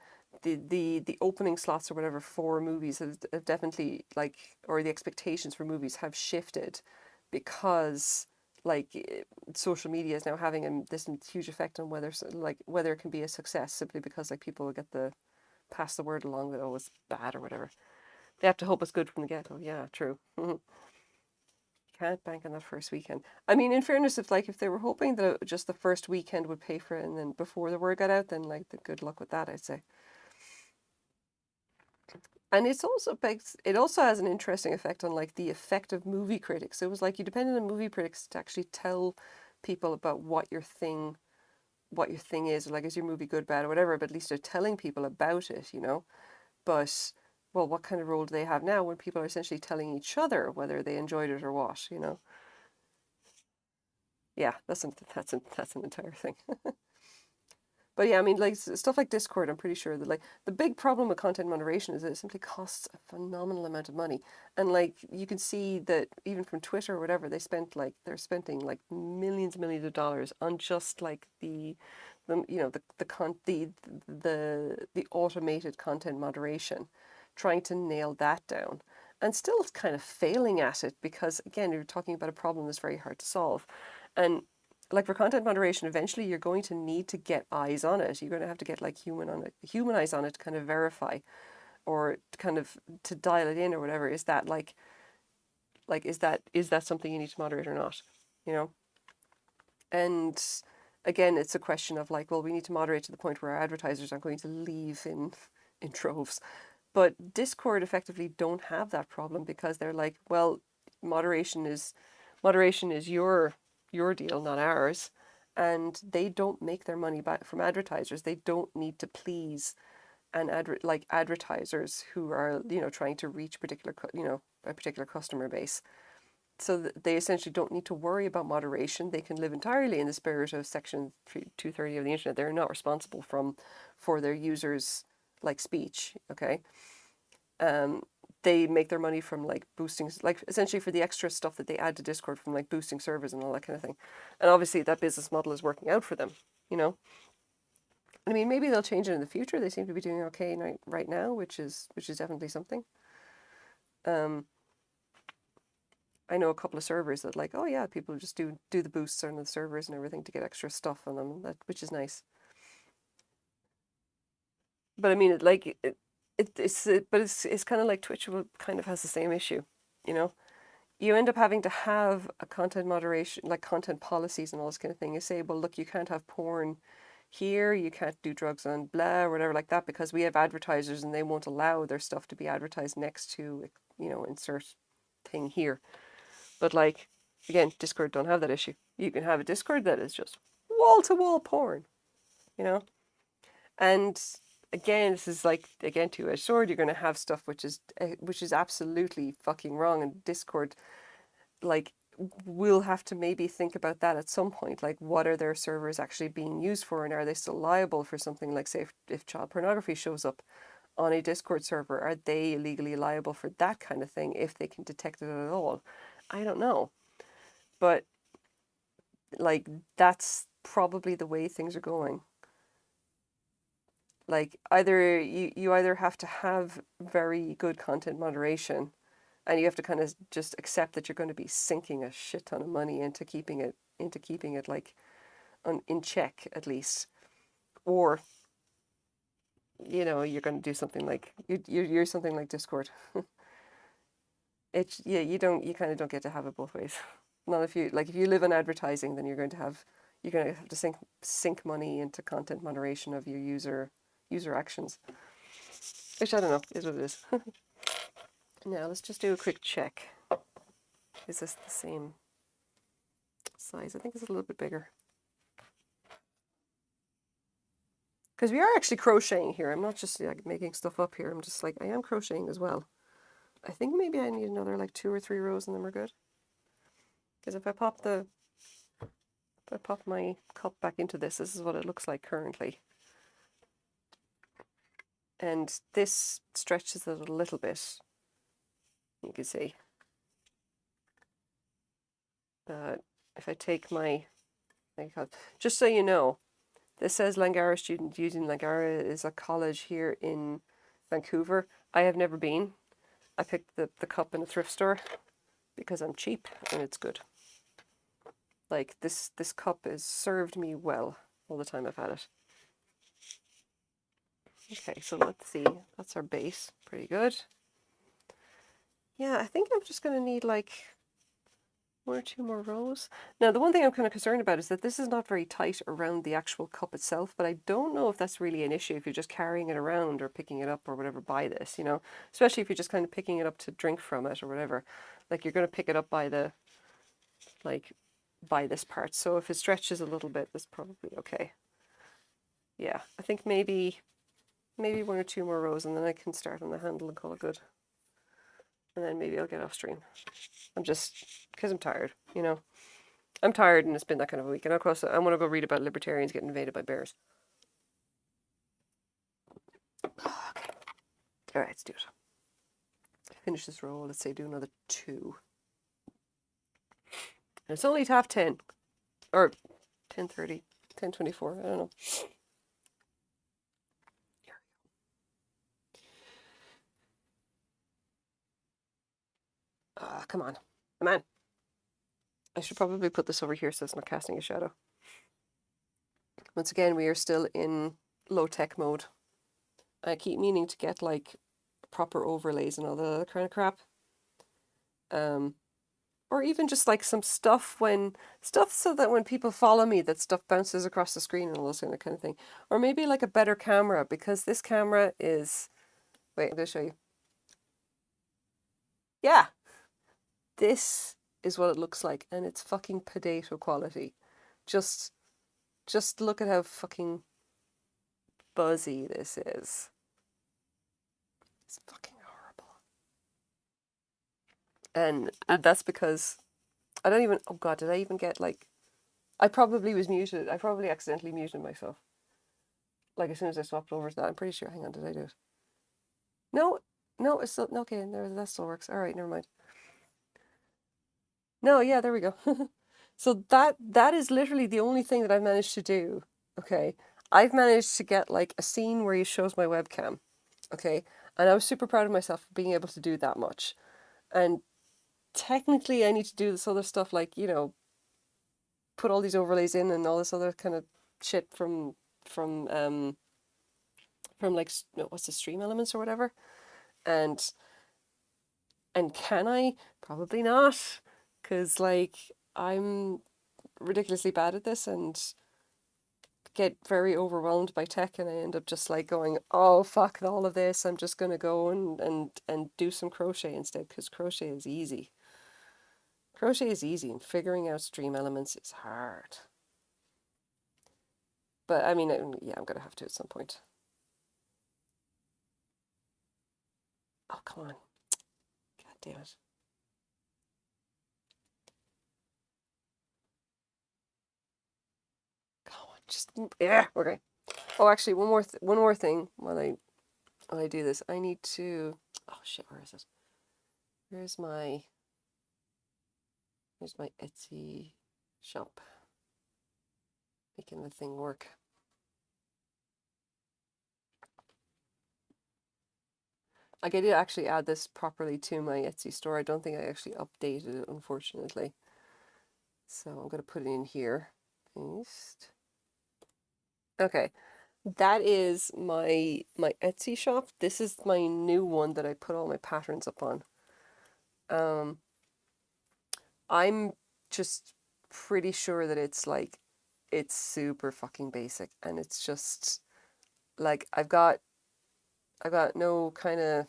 opening slots or whatever for movies have definitely like, or the expectations for movies have shifted, because like social media is now having this huge effect on whether it can be a success, simply because like people will get the pass the word along that, oh, it's bad or whatever. They have to hope it's good from the get go. Yeah, true. Can't bank on that first weekend. I mean, in fairness, if they were hoping that just the first weekend would pay for it, and then before the word got out, then like the good luck with that, I'd say. And it also has an interesting effect on like the effect of movie critics. It was like you depended on movie critics to actually tell people about what your thing is, or like, is your movie good, bad, or whatever, but at least they're telling people about it, you know. But well, what kind of role do they have now when people are essentially telling each other whether they enjoyed it or what, you know? Yeah, that's an entire thing. But yeah, I mean, like stuff like Discord, I'm pretty sure that like the big problem with content moderation is that it simply costs a phenomenal amount of money, and like you can see that even from Twitter or whatever, they're spending like millions and millions of dollars on just like the automated content moderation, trying to nail that down, and still kind of failing at it because again, you're talking about a problem that's very hard to solve, and like for content moderation, eventually you're going to need to get eyes on it. You're going to have to get like human eyes on it to kind of verify, or to kind of to dial it in or whatever. Is that is that something you need to moderate or not? You know, and again, it's a question of like, well, we need to moderate to the point where our advertisers aren't going to leave in troves. But Discord effectively don't have that problem because they're like, well, moderation is moderation is your deal, not ours. And they don't make their money back from advertisers. They don't need to please like advertisers who are trying to reach a particular customer base. So they essentially don't need to worry about moderation. They can live entirely in the spirit of Section 230 of the Internet. They're not responsible for their users' like speech. Okay, um, they make their money from like boosting, like essentially for the extra stuff that they add to Discord from like boosting servers and all that kind of thing. And obviously that business model is working out for them, you know. I mean, maybe they'll change it in the future. They seem to be doing okay right now, which is definitely something. Um, I know a couple of servers that like, oh yeah, people just do the boosts on the servers and everything to get extra stuff on them, which is nice. But I mean, it's kind of like Twitch kind of has the same issue, you know. You end up having to have a content moderation, like content policies and all this kind of thing. You say, well, look, you can't have porn here, you can't do drugs on blah or whatever like that because we have advertisers and they won't allow their stuff to be advertised next to, insert thing here. But like, again, Discord don't have that issue. You can have a Discord that is just wall to wall porn, you know? And again, this is like again two-edged sword. You're going to have stuff which is absolutely fucking wrong, and Discord like we'll have to maybe think about that at some point. Like, what are their servers actually being used for, and are they still liable for something like, say, if child pornography shows up on a Discord server, are they legally liable for that kind of thing if they can detect it at all? I don't know, but like that's probably the way things are going. Like you either have to have very good content moderation, and you have to kind of just accept that you're going to be sinking a shit ton of money into keeping it like in check at least, or you're going to do something like you're something like Discord. Yeah, you kind of don't get to have it both ways. Not if you like if you live in advertising, then you're going to have to sink money into content moderation of your user actions. Which I don't know, is what it is. Now let's just do a quick check. Is this the same size? I think it's a little bit bigger. Because we are actually crocheting here. I'm not just like making stuff up here. I'm just like, I am crocheting as well. I think maybe I need another like 2 or 3 rows and then we're good. Because if I pop my cup back into this is what it looks like currently. And this stretches it a little bit. You can see. But if I take my, just so you know, this says Langara student using Langara is a college here in Vancouver. I have never been. I picked the cup in a thrift store because I'm cheap and it's good. Like this cup has served me well all the time I've had it. Okay, so let's see. That's our base. Pretty good. Yeah, I think I'm just going to need like 1 or 2 more rows. Now, the one thing I'm kind of concerned about is that this is not very tight around the actual cup itself, but I don't know if that's really an issue if you're just carrying it around or picking it up or whatever by this, you know, especially if you're just kind of picking it up to drink from it or whatever. Like you're going to pick it up by the, like, by this part. So if it stretches a little bit, that's probably okay. Yeah, I think maybe 1 or 2 more rows and then I can start on the handle and call it good. And then maybe I'll get off stream. I'm just, because I'm tired, you know. I'm tired and it's been that kind of a week. And of course, I want to go read about libertarians getting invaded by bears. Okay. All right, let's do it. Finish this roll. Let's say do another 2. And it's only 10:30. Or 10:30. 10:24. I don't know. Come on. Come on. I should probably put this over here so it's not casting a shadow. Once again, we are still in low-tech mode. I keep meaning to get like proper overlays and all the other kind of crap. Or even just like some stuff so that when people follow me, that stuff bounces across the screen and all this kind of thing. Or maybe like a better camera, because this camera is, wait, I'm going to show you. Yeah, this is what it looks like, and it's fucking potato quality. Just look at how fucking buzzy this is. It's fucking horrible. And that's because I don't even, oh god, did I even get like, I probably was muted. I probably accidentally muted myself. Like as soon as I swapped over to that, I'm pretty sure, hang on, did I do it? No, it's still, okay, that still works. All right, never mind. No, yeah, there we go. So that is literally the only thing that I've managed to do. Okay, I've managed to get like a scene where he shows my webcam. Okay, and I was super proud of myself for being able to do that much. And technically, I need to do this other stuff, like, you know, put all these overlays in and all this other kind of shit from like, what's the Stream Elements or whatever. And can I? Probably not, because like I'm ridiculously bad at this and get very overwhelmed by tech, and I end up just like going, oh fuck all of this, I'm just gonna go and do some crochet instead, because crochet is easy. Crochet is easy, and figuring out Stream Elements is hard. But I mean, yeah, I'm gonna have to at some point. Oh, come on. God damn it. Come on, just, yeah, okay. Oh, actually, one more thing while I do this. I need to, oh shit, where is it? Here's my Etsy shop. Making the thing work. I did actually add this properly to my Etsy store. I don't think I actually updated it, unfortunately. So I'm going to put it in here. Paste. Okay. That is my Etsy shop. This is my new one that I put all my patterns up on. Um, I'm just pretty sure that it's super fucking basic, and it's just like I've got no kind of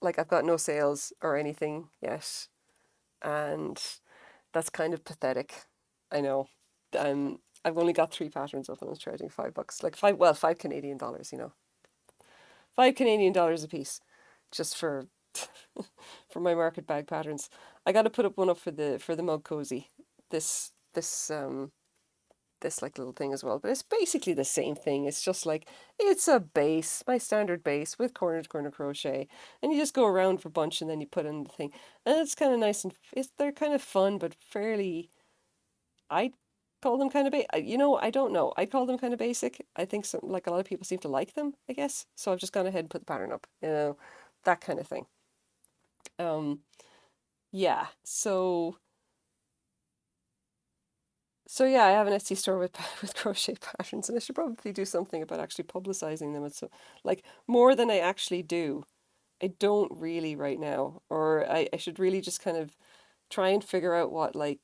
like I've got no sales or anything yet, and that's kind of pathetic. I know. I've only got three patterns up and I was charging $5. Like five Canadian dollars, $5 Canadian a piece, just for my market bag patterns. I got to put up one up for the mug cozy. This like little thing as well, but it's basically the same thing. It's just like it's a base, my standard base with corner to corner crochet, and you just go around for a bunch and then you put in the thing, and it's kind of nice and they're kind of fun but fairly. I call them kind of I don't know. I call them kind of basic. I think some like a lot of people seem to like them. I guess so. I've just gone ahead and put the pattern up. That kind of thing. Um, yeah. So yeah, I have an Etsy store with with crochet patterns, and I should probably do something about actually publicizing them. It's like more than I actually do. I don't really right now, or I should really just kind of try and figure out what like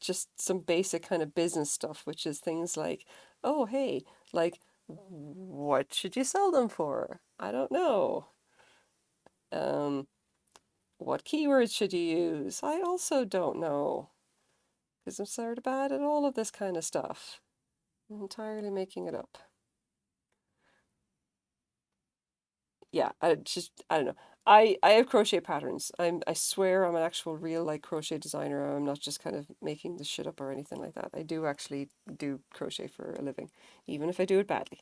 just some basic kind of business stuff, which is things like, oh hey, like what should you sell them for? I don't know. Um, what keywords should you use? I also don't know because I'm sort of bad at all of this kind of stuff. I'm entirely making it up. Yeah, I don't know. I have crochet patterns. I swear I'm an actual real like crochet designer. I'm not just kind of making this shit up or anything like that. I do actually do crochet for a living, even if I do it badly.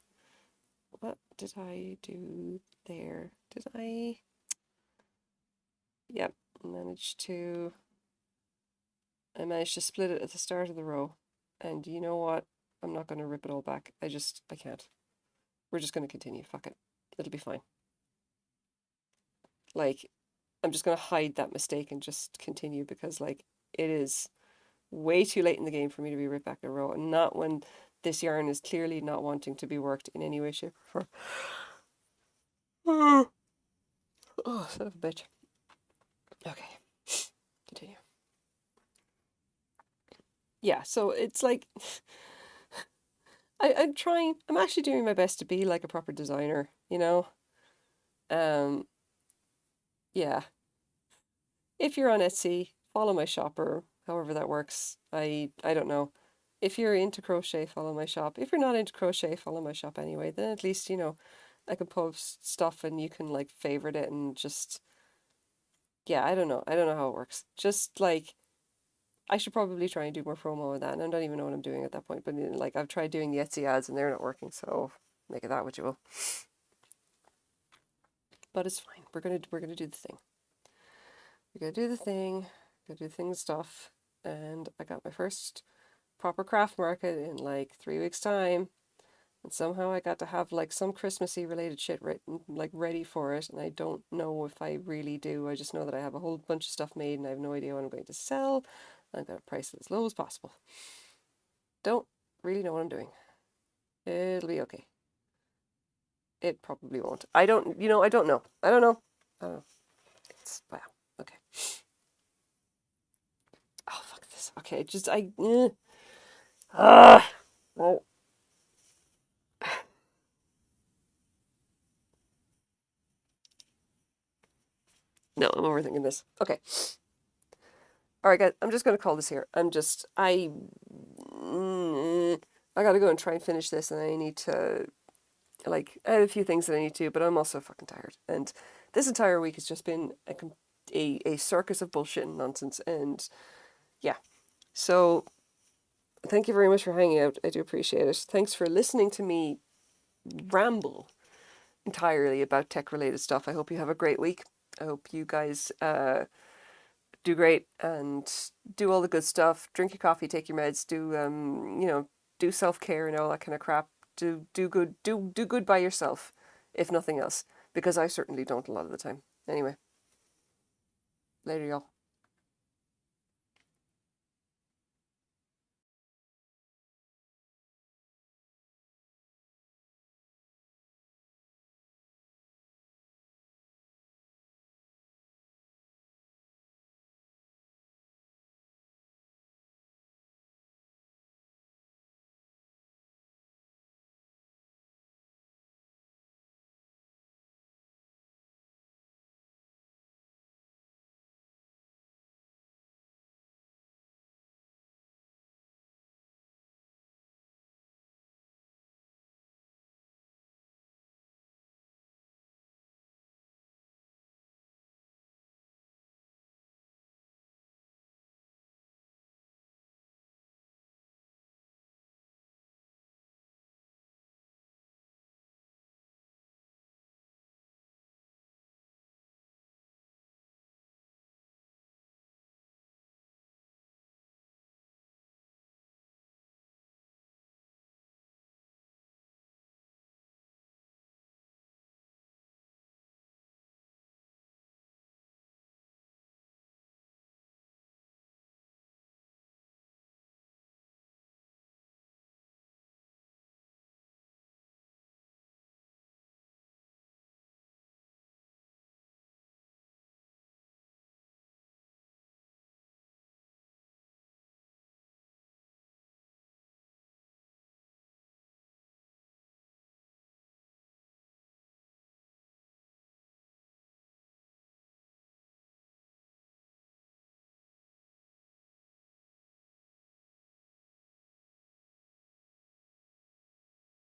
What did I do there? Did I? Yep, I managed to split it at the start of the row. And you know what? I'm not going to rip it all back. I can't. We're just going to continue. Fuck it. It'll be fine. Like, I'm just going to hide that mistake and just continue because, like, it is way too late in the game for me to be ripped back a row, and not when this yarn is clearly not wanting to be worked in any way, shape, or form. Oh, son of a bitch. Okay, continue. Yeah, so it's like I'm trying. I'm actually doing my best to be like a proper designer. Um, yeah. If you're on Etsy, follow my shop or however that works. I don't know. If you're into crochet, follow my shop. If you're not into crochet, follow my shop anyway. Then at least, I can post stuff and you can like favorite it and just yeah, I don't know. I don't know how it works. Just like I should probably try and do more promo of that, and I don't even know what I'm doing at that point. But like I've tried doing the Etsy ads and they're not working, so make it that what you will. But it's fine. We're gonna do the thing. We're gonna do the thing. We're gonna do the thing stuff. And I got my first proper craft market in like 3 weeks' time. And somehow I got to have like some Christmassy related shit written, like ready for it. And I don't know if I really do. I just know that I have a whole bunch of stuff made and I have no idea what I'm going to sell. I'm going to price it as low as possible. Don't really know what I'm doing. It'll be okay. It probably won't. I don't know. I don't know. I don't know. It's, wow. Okay. Oh, fuck this. Okay, just, well, no, I'm overthinking this. Okay. All right, guys, I'm just going to call this here. I got to go and try and finish this, and I need to, like, I have a few things that I need to do, but I'm also fucking tired. And this entire week has just been a circus of bullshit and nonsense. And yeah, so thank you very much for hanging out. I do appreciate it. Thanks for listening to me ramble entirely about tech related stuff. I hope you have a great week. I hope you guys do great and do all the good stuff. Drink your coffee, take your meds, do self care and all that kind of crap. Do good by yourself, if nothing else, because I certainly don't a lot of the time. Anyway, later, y'all.